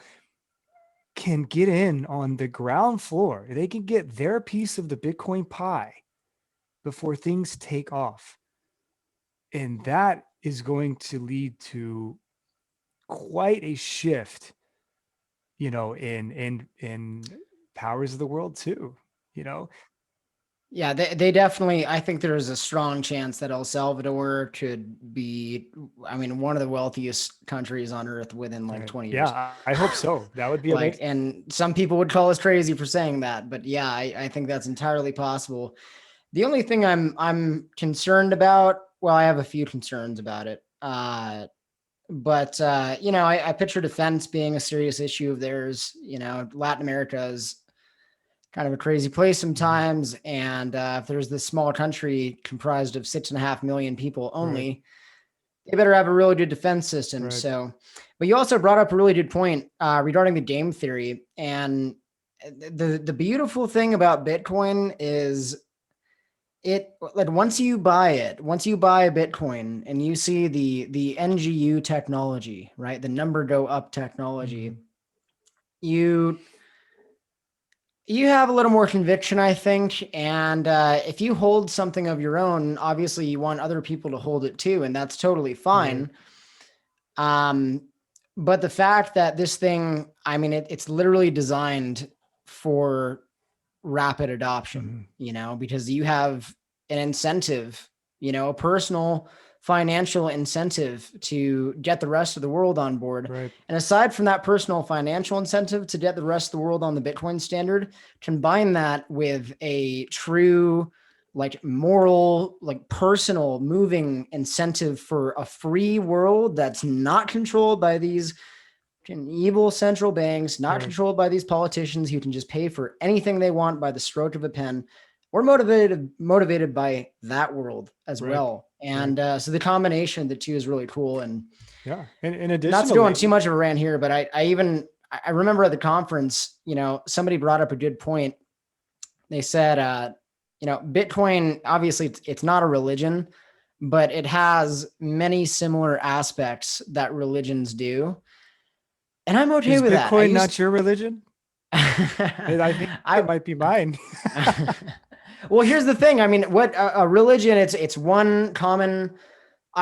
can get in on the ground floor. They can get their piece of the Bitcoin pie before things take off. And that is going to lead to quite a shift, in powers of the world too, you know. Yeah, they definitely, I think there's a strong chance that El Salvador could be, I mean, one of the wealthiest countries on earth within like Right. 20 Yeah, years. I hope so. That would be Like, amazing. and some people would call us crazy for saying that, but yeah, I think that's entirely possible. The only thing I'm concerned about, well, I have a few concerns about it. But I picture defense being a serious issue of theirs. Latin America is kind of a crazy place Mhm. sometimes, and if there's this small country comprised of 6.5 million people Right. only, they better have a really good defense system. Right. So, but you also brought up a really good point regarding the game theory, and the beautiful thing about Bitcoin is it like once you buy a Bitcoin and you see the NGU technology, right, the number go up technology, Mm-hmm. you you have a little more conviction, I think. And if you hold something of your own, obviously you want other people to hold it too, and that's totally Right. fine. Um, but the fact that this thing, I mean, it's literally designed for rapid adoption, Mm-hmm. because you have an incentive, a personal financial incentive to get the rest of the world on board. Right. And aside from that personal financial incentive to get the rest of the world on the Bitcoin standard, combine that with a true, like moral, like personal moving incentive for a free world that's not controlled by these evil central banks, not Right. controlled by these politicians who can just pay for anything they want by the stroke of a pen. We're motivated by that world as Right. well. Right. And so the combination of the two is really cool. And Yeah. And not to go on too additionally, much of a rant here, but I remember at the conference, somebody brought up a good point. They said, Bitcoin, obviously it's not a religion, but it has many similar aspects that religions do. And I'm okay is with that. I Bitcoin used not your religion? I think it I might be mine. well, here's the thing. I mean, what a religion, it's one common Yeah.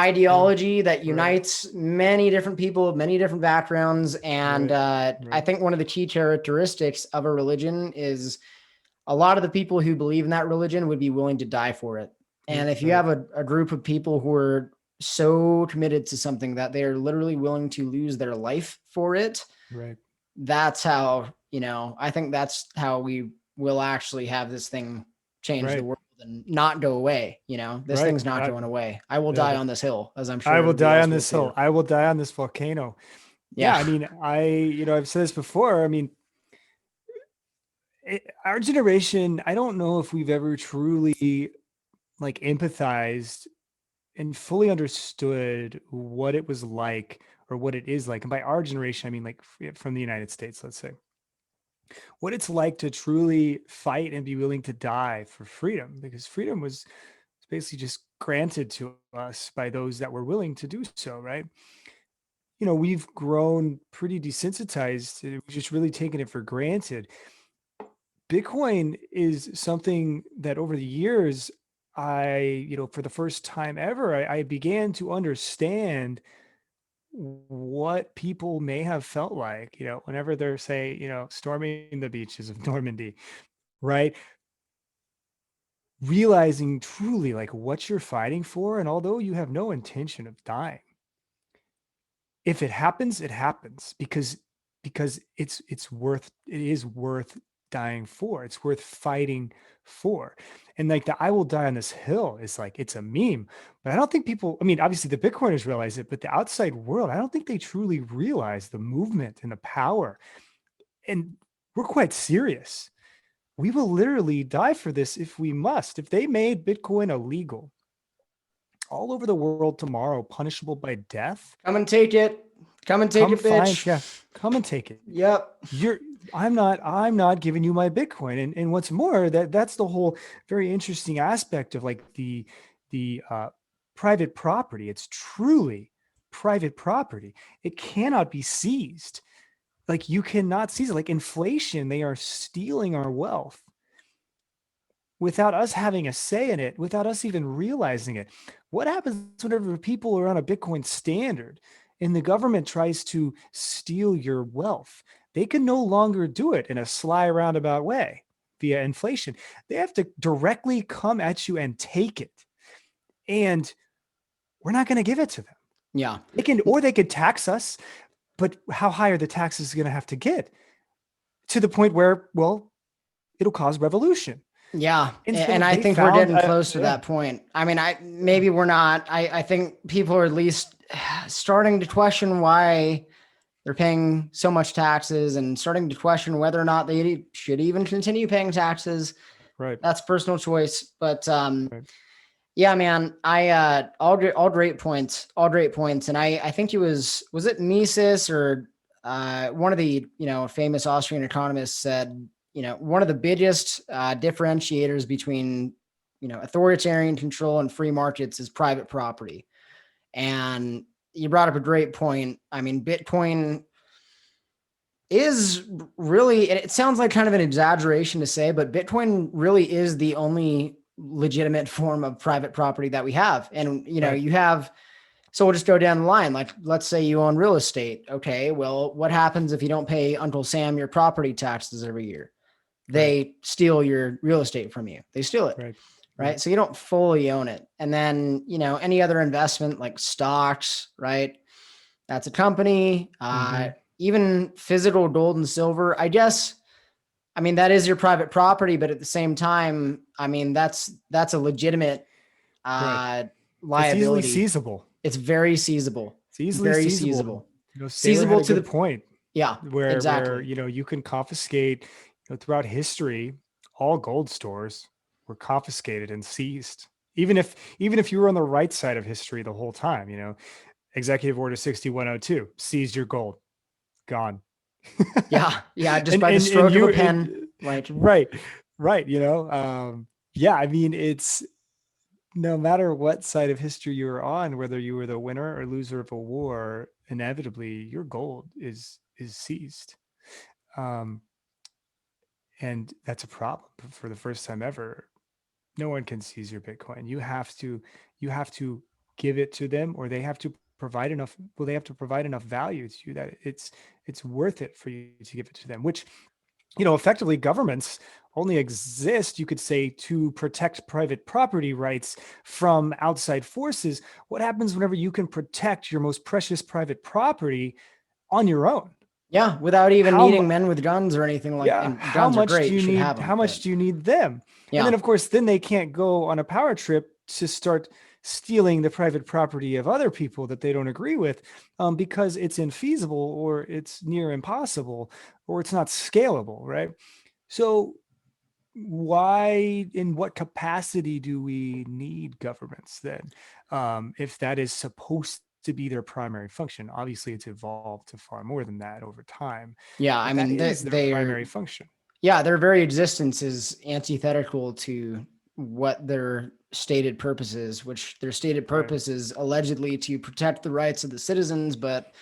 ideology that Right. unites many different people of many different backgrounds. And Right. I Right. think one of the key characteristics of a religion is a lot of the people who believe in that religion would be willing to die for it. And if you Right. have a group of people who are so committed to something that they're literally willing to lose their life for it, Right. that's how, I think that's how we will actually have this thing change the Right. world and not go away. This Right. thing's not going away. I will die Yeah. on this hill, as I'm I sure will everybody die on else will this hill. too. I will die on this volcano. Yeah. Yeah. I mean, I've said this before. I mean, our generation, I don't know if we've ever truly like empathized and fully understood what it was like or what it is like. And by our generation, I mean like from the United States, let's say, what it's like to truly fight and be willing to die for freedom, because freedom was basically just granted to us by those that were willing to do so, right? We've grown pretty desensitized. We've just really taken it for granted. Bitcoin is something that over the years, for the first time ever, I began to understand what people may have felt like, whenever they're, say, storming the beaches of Normandy, right? Realizing truly like what you're fighting for. And although you have no intention of dying, if it happens, it happens because it is worth dying for. It's worth fighting for. And like the I will die on this hill is like it's a meme, but I don't think people, I mean, obviously the Bitcoiners realize it, but the outside world, I don't think they truly realize the movement and the power. And we're quite serious. We will literally die for this if we must. If they made Bitcoin illegal all over the world tomorrow, punishable by death, Come and take it. Come and take come it, find, bitch. yeah, come and take it. Yep. You're I'm not giving you my Bitcoin. And what's more, that's the whole very interesting aspect of like the private property. It's truly private property. It cannot be seized. Like you cannot seize it. Like inflation, they are stealing our wealth without us having a say in it, without us even realizing it. What happens whenever people are on a Bitcoin standard and the government tries to steal your wealth? They can no longer do it in a sly roundabout way via inflation. They have to directly come at you and take it. And we're not going to give it to them. Yeah. They could tax us, but how high are the taxes going to have to get? To the point where, well, it'll cause revolution. Yeah. And so And I they think we're found, getting close to yeah, that point. I mean, maybe we're not. I think people are at least starting to question why they're paying so much taxes and starting to question whether or not they should even continue paying taxes. right, That's personal choice. But right. Yeah, man. All great points. All great points. And I think was it Mises or one of the, famous Austrian economists said, one of the biggest differentiators between, authoritarian control and free markets is private property. And you brought up a great point. I mean, Bitcoin is really, and it sounds like kind of an exaggeration to say, but Bitcoin really is the only legitimate form of private property that we have. And, Right. you have, so we'll just go down the line. Like, let's say you own real estate. Okay. Well, what happens if you don't pay Uncle Sam your property taxes every year? Right. They steal your real estate from you. They steal it. Right. Right. Right. So you don't fully own it. And then, any other investment like stocks, right? That's a company. Mm-hmm. Even physical gold and silver, I guess. I mean, that is your private property, but at the same time, I mean, that's a legitimate Right. uh, It's easily liability. seizable. It's very seizable, It's easily very seizable. seizable, Saylor had seizable a to good the point yeah, where exactly. you can confiscate, throughout history, all gold stores were confiscated and seized. Even if you were on the right side of history the whole time, Executive Order 6102, seized your gold, gone. Yeah, yeah, just by the and stroke of a you pen, right? right, right, yeah, I mean, it's no matter what side of history you were on, whether you were the winner or loser of a war, inevitably your gold is seized. Um, and that's a problem for the first time ever. No one can seize your Bitcoin. You have to give it to them, or they have to provide enough. Well, they have to provide enough value to you that it's worth it for you to give it to them. Which, effectively governments only exist, you could say, to protect private property rights from outside forces. What happens whenever you can protect your most precious private property on your own? Yeah, without even How needing men with guns or anything like. Yeah, And guns are great; you should have them. how But much do you need them? And then yeah, of course then they can't go on a power trip to start stealing the private property of other people that they don't agree with, because it's infeasible or it's near impossible or it's not scalable, right? So why, in what capacity do we need governments then, if that is supposed to be their primary function? Obviously it's evolved to far more than that over time, yeah. but I that mean, is their they're primary function. yeah, their very existence is antithetical to what their stated purpose is, which their stated Right. purpose is allegedly to protect the rights of the citizens, but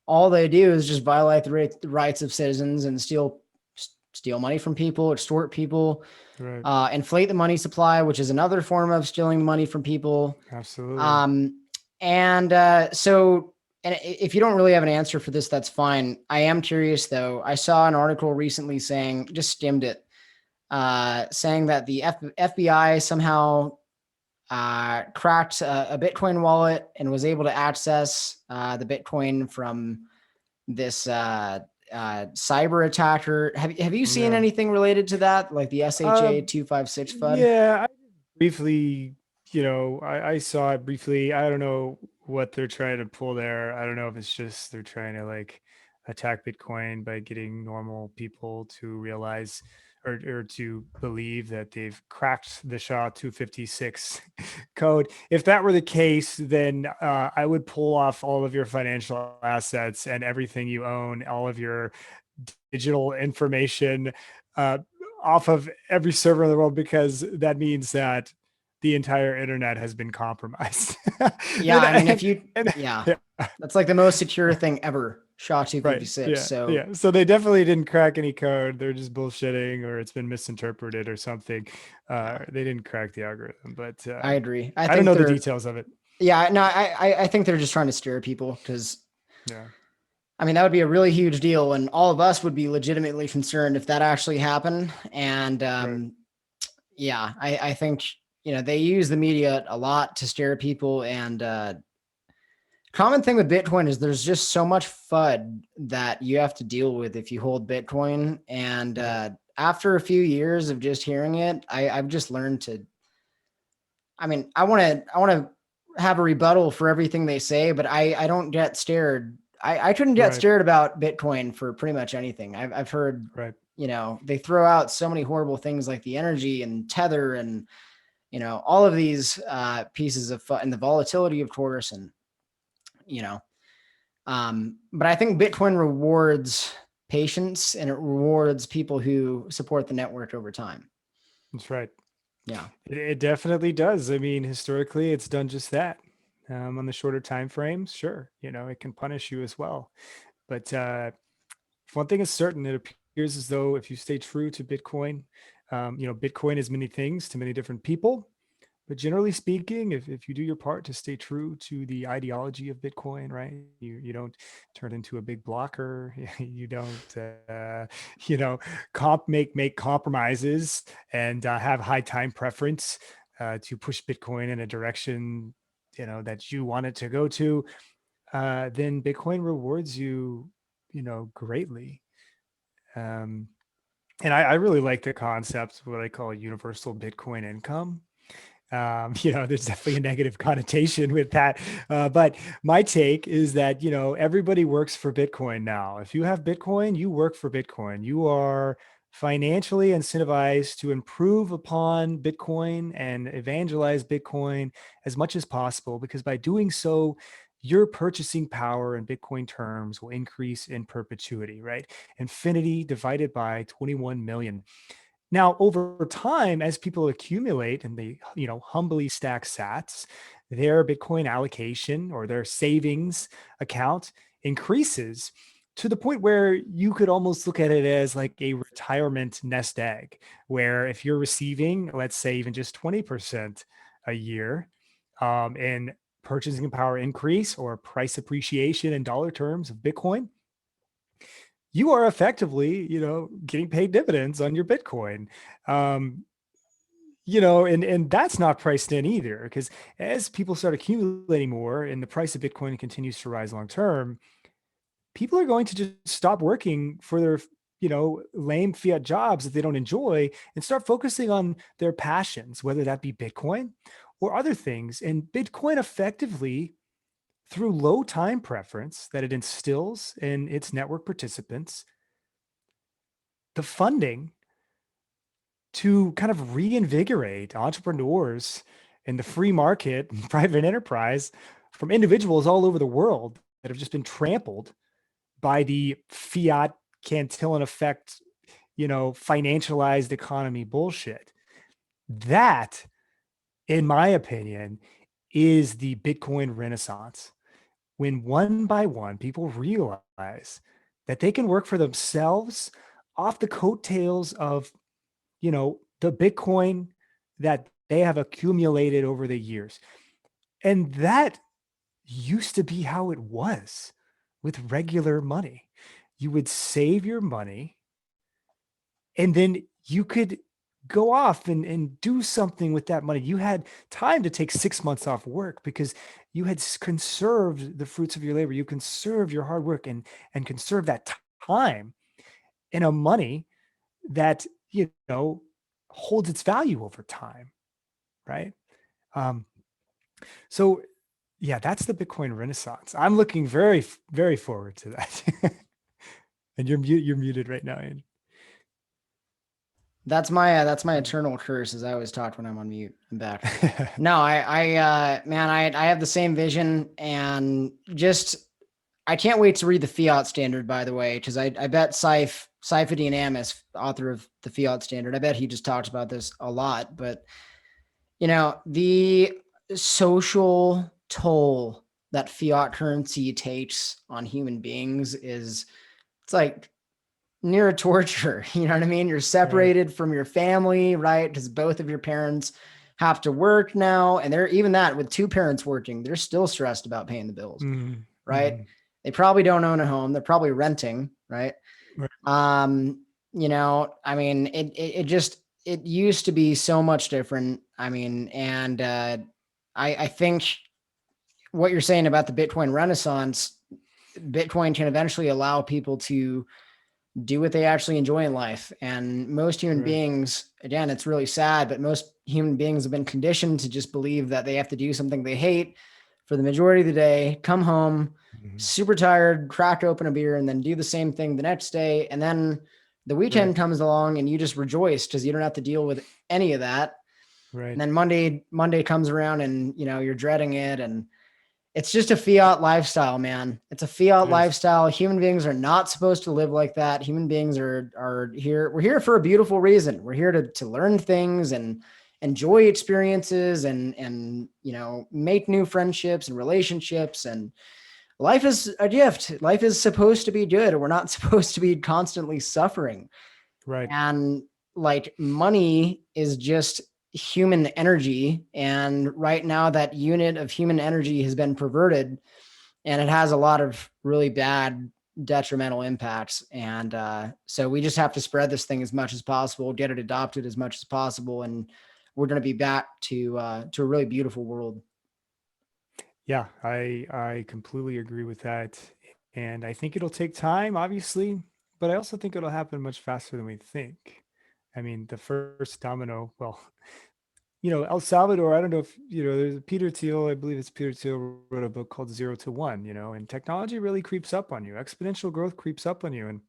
all they do is just violate the rights of citizens and steal money from people, extort people, Right. inflate the money supply, which is another form of stealing money from people. Absolutely. Um, and and if you don't really have an answer for this, that's fine. I am curious though. I saw an article recently saying, just skimmed it, saying that the FBI somehow cracked a Bitcoin wallet and was able to access the Bitcoin from this cyber attacker. Have you seen Yeah. anything related to that, like the SHA Um, 256 FUD? yeah, I briefly, I saw it briefly. I don't know what they're trying to pull there. I don't know if it's just they're trying to like attack Bitcoin by getting normal people to realize or to believe that they've cracked the SHA-256 code. If that were the case, then I would pull off all of your financial assets and everything you own, all of your digital information, uh, off of every server in the world, because that means that the entire internet has been compromised. Yeah, and, I mean, if and, you, and yeah, yeah, that's like the most secure thing ever. SHA right. 256. Yeah. So Yeah. So they definitely didn't crack any code. They're just bullshitting or it's been misinterpreted or something. yeah, They didn't crack the algorithm, but I agree. I I don't think know the they're, details of it. yeah, no, I think they're just trying to scare people because Yeah. I mean, that would be a really huge deal, and all of us would be legitimately concerned if that actually happened. And Right. yeah, I think they use the media a lot to scare people. And common thing with Bitcoin is there's just so much FUD that you have to deal with if you hold Bitcoin. And Right. after a few years of just hearing it, I've just learned to. I mean, I want to have a rebuttal for everything they say, but I don't get scared. I couldn't get Right. scared about Bitcoin for pretty much anything. I've heard, Right. they throw out so many horrible things like the energy and tether and, all of these pieces of and the volatility, of course, and you know, but I think Bitcoin rewards patience and it rewards people who support the network over time. That's right. Yeah. It definitely does. I mean, historically, it's done just that. On the shorter time frames, sure, it can punish you as well. But one thing is certain, it appears as though if you stay true to Bitcoin, Bitcoin is many things to many different people. But generally speaking, if you do your part to stay true to the ideology of Bitcoin, right? You don't turn into a big blocker. You don't, make compromises and have high time preference to push Bitcoin in a direction, that you want it to go to. Then Bitcoin rewards you, greatly. Um, and I really like the concept, what I call universal Bitcoin income. There's definitely a negative connotation with that. But my take is that, everybody works for Bitcoin now. If you have Bitcoin, you work for Bitcoin. You are financially incentivized to improve upon Bitcoin and evangelize Bitcoin as much as possible, because by doing so, your purchasing power in Bitcoin terms will increase in perpetuity, right? Infinity divided by 21 million. Now, over time, as people accumulate and they, humbly stack sats, their Bitcoin allocation or their savings account increases to the point where you could almost look at it as like a retirement nest egg, where if you're receiving, let's say, even just 20% a year in purchasing power increase or price appreciation in dollar terms of Bitcoin, you are effectively, getting paid dividends on your Bitcoin. Um, and that's not priced in either, because as people start accumulating more and the price of Bitcoin continues to rise long term, people are going to just stop working for their, lame fiat jobs that they don't enjoy and start focusing on their passions, whether that be Bitcoin or other things. And Bitcoin effectively, through low time preference that it instills in its network participants, the funding to kind of reinvigorate entrepreneurs in the free market and private enterprise from individuals all over the world that have just been trampled by the fiat Cantillon effect, financialized economy bullshit. That, in my opinion, is the Bitcoin renaissance. When one by one people realize that they can work for themselves off the coattails of, the Bitcoin that they have accumulated over the years. And that used to be how it was with regular money. You would save your money and then you could go off and do something with that money. You had time to take 6 months off work because you had conserved the fruits of your labor. You conserved your hard work and conserved that time in a money that, holds its value over time, right? Um, so yeah, that's the Bitcoin renaissance. I'm looking very, very forward to that. And you're muted right now, Andrew. That's my eternal curse, as I always talk when I'm on mute. I'm back. No, man, I have the same vision, and just I can't wait to read the Fiat Standard. By the way, because I bet Saifedean Ammous, author of the Fiat Standard, I bet he just talks about this a lot. But the social toll that fiat currency takes on human beings it's like near torture. You know what I mean? You're separated from your family, right? Because both of your parents have to work now. And they're even that with two parents working, they're still stressed about paying the bills, Mm-hmm. right? Mm-hmm. They probably don't own a home. They're probably renting, right? Right. I mean, it used to be so much different. I mean, and I think what you're saying about the Bitcoin renaissance, Bitcoin can eventually allow people to do what they actually enjoy in life. And most human Right. beings, again, it's really sad, but most human beings have been conditioned to just believe that they have to do something they hate for the majority of the day, come home Mm-hmm. super tired, crack open a beer, and then do the same thing the next day. And then the weekend Right. comes along and you just rejoice because you don't have to deal with any of that. And Right. then Monday comes around and you're dreading it, and it's just a fiat lifestyle, man. It's a fiat It is. lifestyle. Human beings are not supposed to live like that. Human beings are here. We're here for a beautiful reason. We're here to learn things and enjoy experiences and make new friendships and relationships. And life is a gift. Life is supposed to be good. We're not supposed to be constantly suffering. Right. And like money is just human energy. And right now, that unit of human energy has been perverted, and it has a lot of really bad detrimental impacts. And so we just have to spread this thing as much as possible, get it adopted as much as possible, and we're going to be back to a really beautiful world. Yeah, I completely agree with that. And I think it'll take time, obviously, but I also think it'll happen much faster than we think. I mean, the first domino, well, El Salvador, I don't know if, there's Peter Thiel, I believe it's Peter Thiel wrote a book called Zero to One, and technology really creeps up on you. Exponential growth creeps up on you. And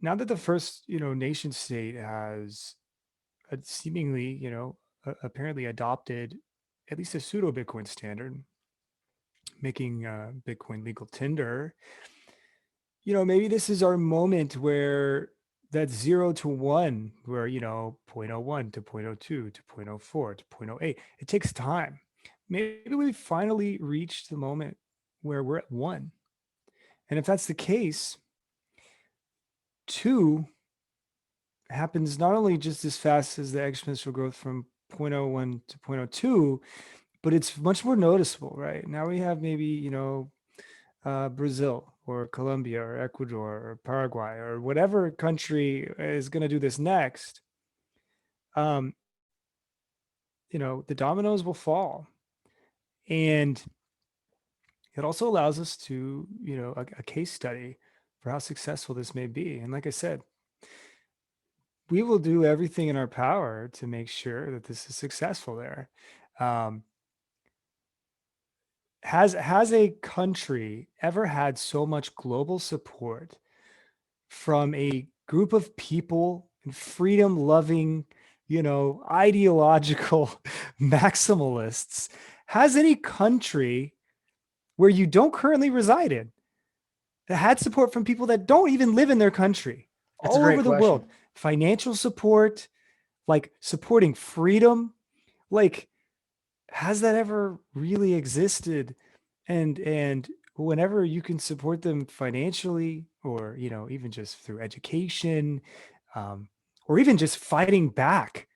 now that the first, nation state has seemingly, apparently adopted at least a pseudo Bitcoin standard, making Bitcoin legal tender, maybe this is our moment where that 0 to 1, where, zero point zero 0.01 to 0.02 to 0.04 to 0.08, it takes time. Maybe we finally reached the moment where we're at 1. And if that's the case, 2 happens not only just as fast as the exponential growth from 0.01 to 0.02, but it's much more noticeable, right? Now we have maybe, Brazil or Colombia or Ecuador or Paraguay or whatever country is going to do this next. um, the dominoes will fall. And it also allows us to, a case study for how successful this may be. And like I said, we will do everything in our power to make sure that this is successful there. Um, has a country ever had so much global support from a group of people and freedom loving, ideological maximalists? Has any country where you don't currently reside in that had support from people that don't even live in their country That's a all great over the question. world? Financial support, like supporting freedom, like, has that ever really existed? And whenever you can support them financially, or even just through education, um, or even just fighting back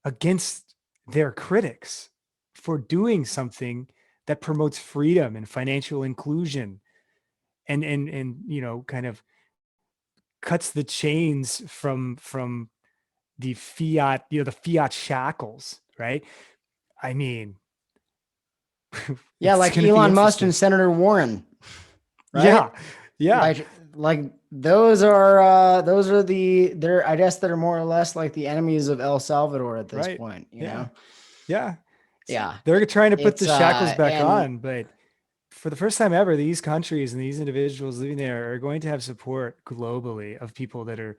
against their critics for doing something that promotes freedom and financial inclusion, and kind of cuts the chains from the fiat, the fiat shackles, right? I mean, Yeah, it's like going to be Elon Musk and interesting. Senator Warren, right? Yeah. Yeah. Like those are they're, I guess, they're more or less like the enemies of El Salvador at this Right. point, Yeah. Yeah. Yeah. They're trying to put the It's shackles back and on, but for the first time ever, these countries and these individuals living there are going to have support globally of people that are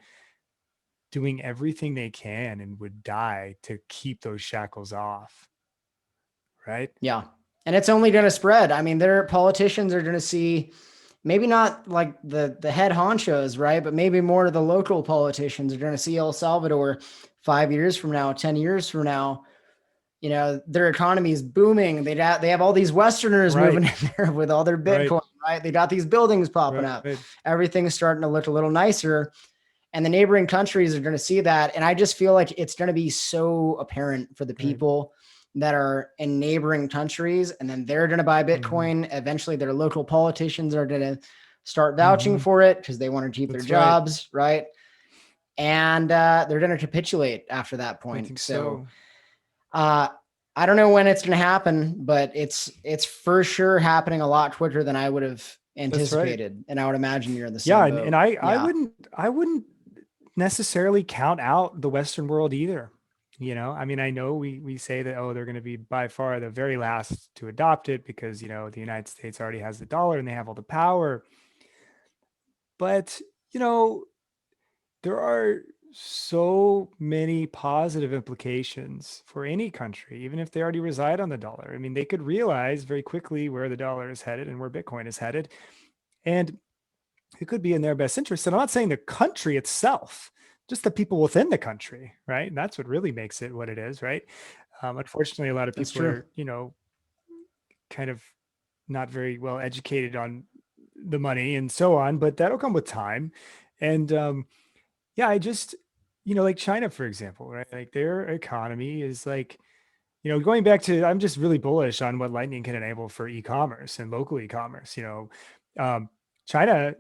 doing everything they can and would die to keep those shackles off. Right. Yeah. And it's only going to spread. I mean, their politicians are going to see, maybe not like the head honchos, right? But maybe more of the local politicians are going to see El Salvador 5 years from now, 10 years from now. Their economy is booming. They have all these Westerners moving Right. in there with all their Right. Bitcoin, right? They got these buildings popping up. Right. Everything's starting to look a little nicer. And the neighboring countries are going to see that. And I just feel like it's going to be so apparent for the Right. people that are in neighboring countries. And then they're going to buy Mm-hmm. Bitcoin. Eventually, their local politicians are going to start vouching Mm-hmm. for it because they want to keep their That's right. jobs, right? And they're going to capitulate after that I point. think So so. uh, I don't know when it's going to happen, but it's for sure happening a lot quicker than I would have That's right. anticipated. And I would imagine you're in the Yeah. same And boat. I Yeah. wouldn't necessarily count out the Western world either. I mean, I know we say that, oh, they're going to be by far the very last to adopt it because, the United States already has the dollar and they have all the power. But, there are so many positive implications for any country, even if they already reside on the dollar. I mean, they could realize very quickly where the dollar is headed and where Bitcoin is headed. And it could be in their best interest. And I'm not saying the country itself, just the people within the country, right? And that's what really makes it what it is, right? Unfortunately, a lot of That's people true. are, kind of not very well educated on the money and so on, but that'll come with time. And yeah, I just, like China, for example, right? Like their economy is like, going back to, I'm just really bullish on what Lightning can enable for e-commerce and local e-commerce. China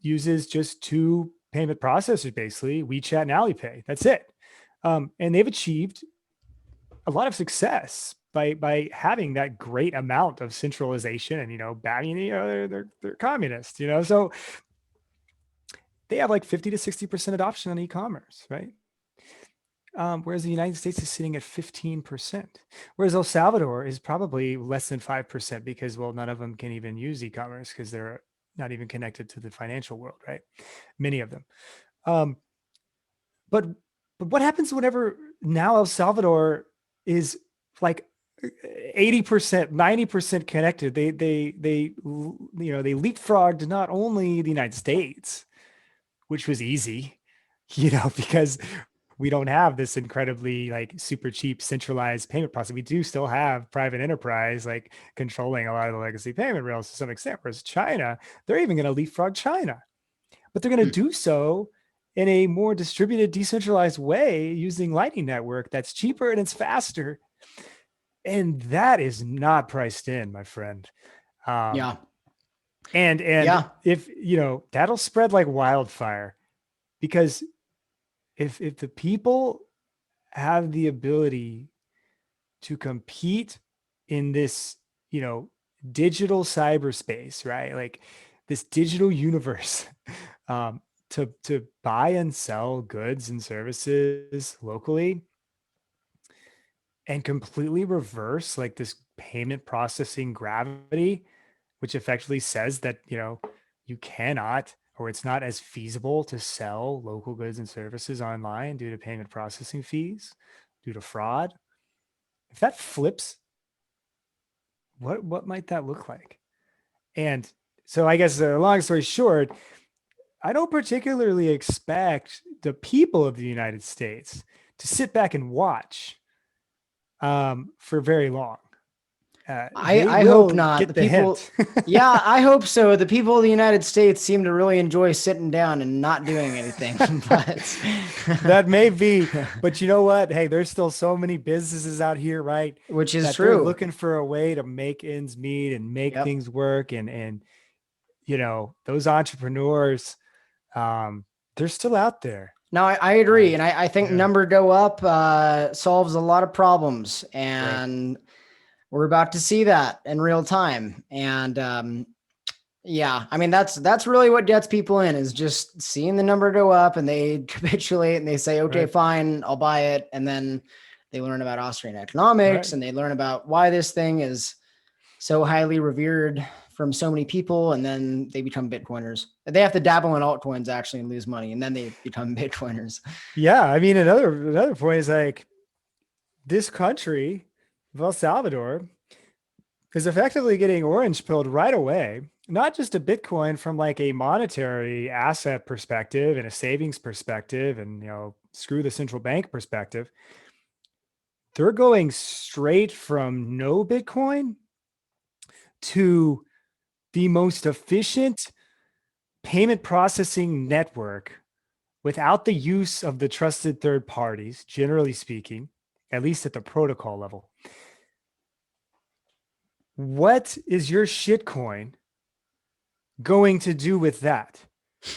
uses just two payment processors, basically WeChat and Alipay. That's it. And they've achieved a lot of success by having that great amount of centralization and batting, they're communists, so they have like 50 to 60% adoption on e-commerce, right? Whereas the United States is sitting at 15%. Whereas El Salvador is probably less than 5% because, well, none of them can even use e-commerce because they're not even connected to the financial world, right? Many of them. Um, but but what happens whenever now El Salvador is like 80%, 90% connected? They they leapfrogged not only the United States, which was easy, because we don't have this incredibly like super cheap centralized payment process. We do still have private enterprise like controlling a lot of the legacy payment rails to some extent. Whereas China, they're even going to leapfrog China, but they're going to Hmm. do so in a more distributed, decentralized way using Lightning Network that's cheaper and it's faster. And that is not priced in, my friend. Um, Yeah. and Yeah. if that'll spread like wildfire, because if the people have the ability to compete in this, digital cyberspace, right? Like this digital universe, um, to buy and sell goods and services locally and completely reverse like this payment processing gravity, which effectively says that, you cannot, or it's not as feasible to sell local goods and services online due to payment processing fees, due to fraud. If that flips, what might that look like? And so I guess long story short, I don't particularly expect the people of the United States to sit back and watch for very long. They I hope will not. The get the people, hint. yeah, I hope so. The people of the United States seem to really enjoy sitting down and not doing anything, but That may be, but you know what? Hey, there's still so many businesses out here, right? which is That they're true. looking for a way to make ends meet and make Yep. things work. And those entrepreneurs, um, they're still out there. No, I agree. Uh, And I think yeah, number go up solves a lot of problems. right. And we're about to see that in real time. And yeah, I mean that's really what gets people in is just seeing the number go up and they capitulate and they say, okay, Right. fine, I'll buy it. And then they learn about Austrian economics Right. and they learn about why this thing is so highly revered from so many people, and then they become Bitcoiners. They have to dabble in altcoins actually and lose money, and then they become Bitcoiners. Yeah. I mean, another point is like this country, El Salvador, is effectively getting orange pilled right away, not just a Bitcoin from like a monetary asset perspective and a savings perspective and, screw the central bank perspective. They're going straight from no Bitcoin to the most efficient payment processing network without the use of the trusted third parties, generally speaking, at least at the protocol level. What is your shitcoin going to do with that?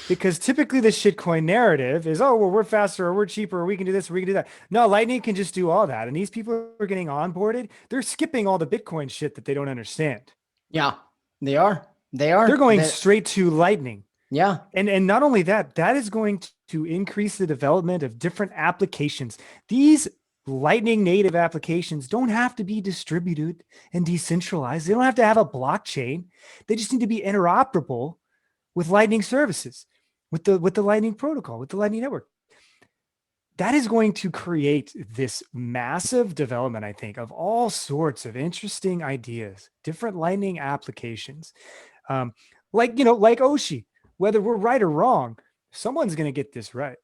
Because typically the shitcoin narrative is, oh, well, we're faster or we're cheaper or we can do this or we can do that. No, Lightning can just do all that. And these people are getting onboarded. They're skipping all the Bitcoin shit that they don't understand. Yeah, they are. They They're are. going straight to Lightning. Yeah. And not only that, that is going to increase the development of different applications. These Lightning native applications don't have to be distributed and decentralized. They don't have to have a blockchain. They just need to be interoperable with Lightning services, with the Lightning protocol, with the Lightning network. that is going to create this massive development, I think, of all sorts of interesting ideas, different Lightning applications. Um, like Oshi, whether we're right or wrong, someone's going to get this right.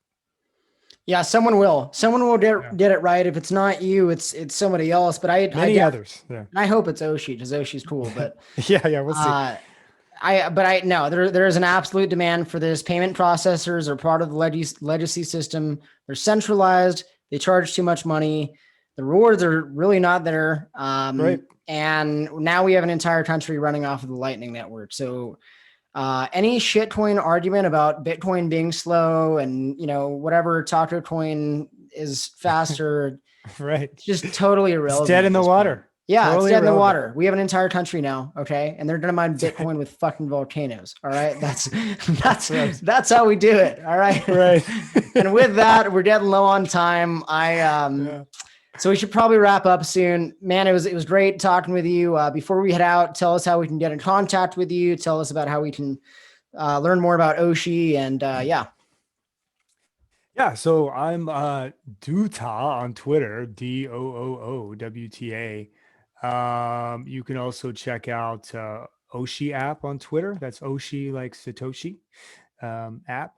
Yeah, someone will. Someone will Yeah. get it right. If it's not you, it's somebody else. But Many others. Yeah. I hope it's Oshi because Oshi's cool. But Yeah. We'll see. uh, I no, there is an absolute demand for this. Payment processors are part of the legacy system. They're centralized. They charge too much money. The rewards are really not there. Right. And now we have an entire country running off of the Lightning Network. So any shitcoin argument about Bitcoin being slow and whatever Taco coin is faster, Right. it's just totally It's irrelevant. dead in the water. Point. Yeah, totally it's dead in the irrelevant. water. We have an entire country now, okay, and they're gonna mine Bitcoin with fucking volcanoes. All right, that's how we do it. All right, right. And with that, we're getting low on time. So we should probably wrap up soon, man. It was great talking with you. Before we head out, tell us how we can get in contact with you. Tell us about how we can learn more about Oshi, and yeah. Yeah, so I'm Doota on Twitter, DOOOWTA. You can also check out Oshi app on Twitter. That's Oshi like Satoshi app.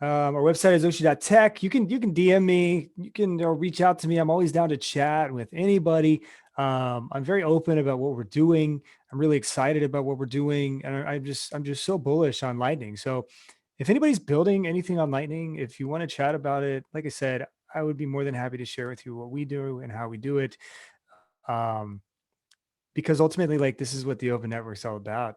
Our website is oshi.tech. You can DM me. You can reach out to me. I'm always down to chat with anybody. I'm very open about what we're doing. I'm really excited about what we're doing, and I'm just so bullish on Lightning. So if anybody's building anything on Lightning, if you want to chat about it, like I said, I would be more than happy to share with you what we do and how we do it. Um, because ultimately, like, this is what the open network's all about.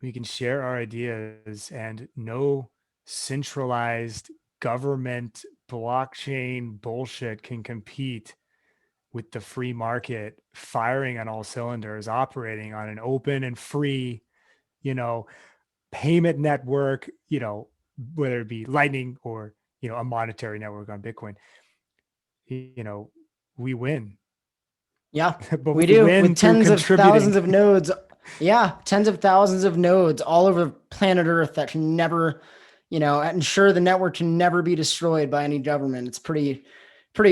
We can share our ideas, and no centralized government blockchain bullshit can compete with the free market firing on all cylinders, operating on an open and free, you know, payment network, whether it be Lightning or, a monetary network on Bitcoin. We win. Yeah, But we we do win with through tens of thousands contributing. of nodes. Yeah, tens of thousands of nodes all over planet Earth that can never, ensure the network can never be destroyed by any government. It's pretty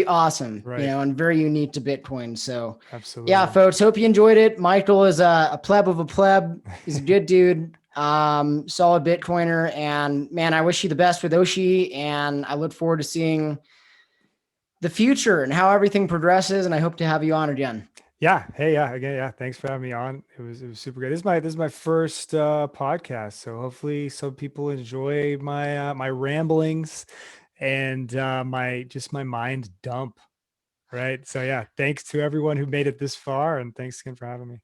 awesome, Right. and very unique to Bitcoin. So, yeah, Absolutely. folks, hope you enjoyed it. Michael is a pleb of a pleb. He's a good dude, solid Bitcoiner, and man, I wish you the best with Oshi, and I look forward to seeing the future and how everything progresses. And I hope to have you on again. Yeah. Hey, yeah. Again, yeah. Thanks for having me on. It was super great. This is my first podcast, so hopefully some people enjoy my ramblings and my mind dump. Right. So yeah, thanks to everyone who made it this far, and thanks again for having me.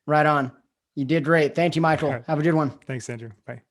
Right on. You did great. Thank you, All Michael. right. Have a good one. Thanks, Andrew. Bye.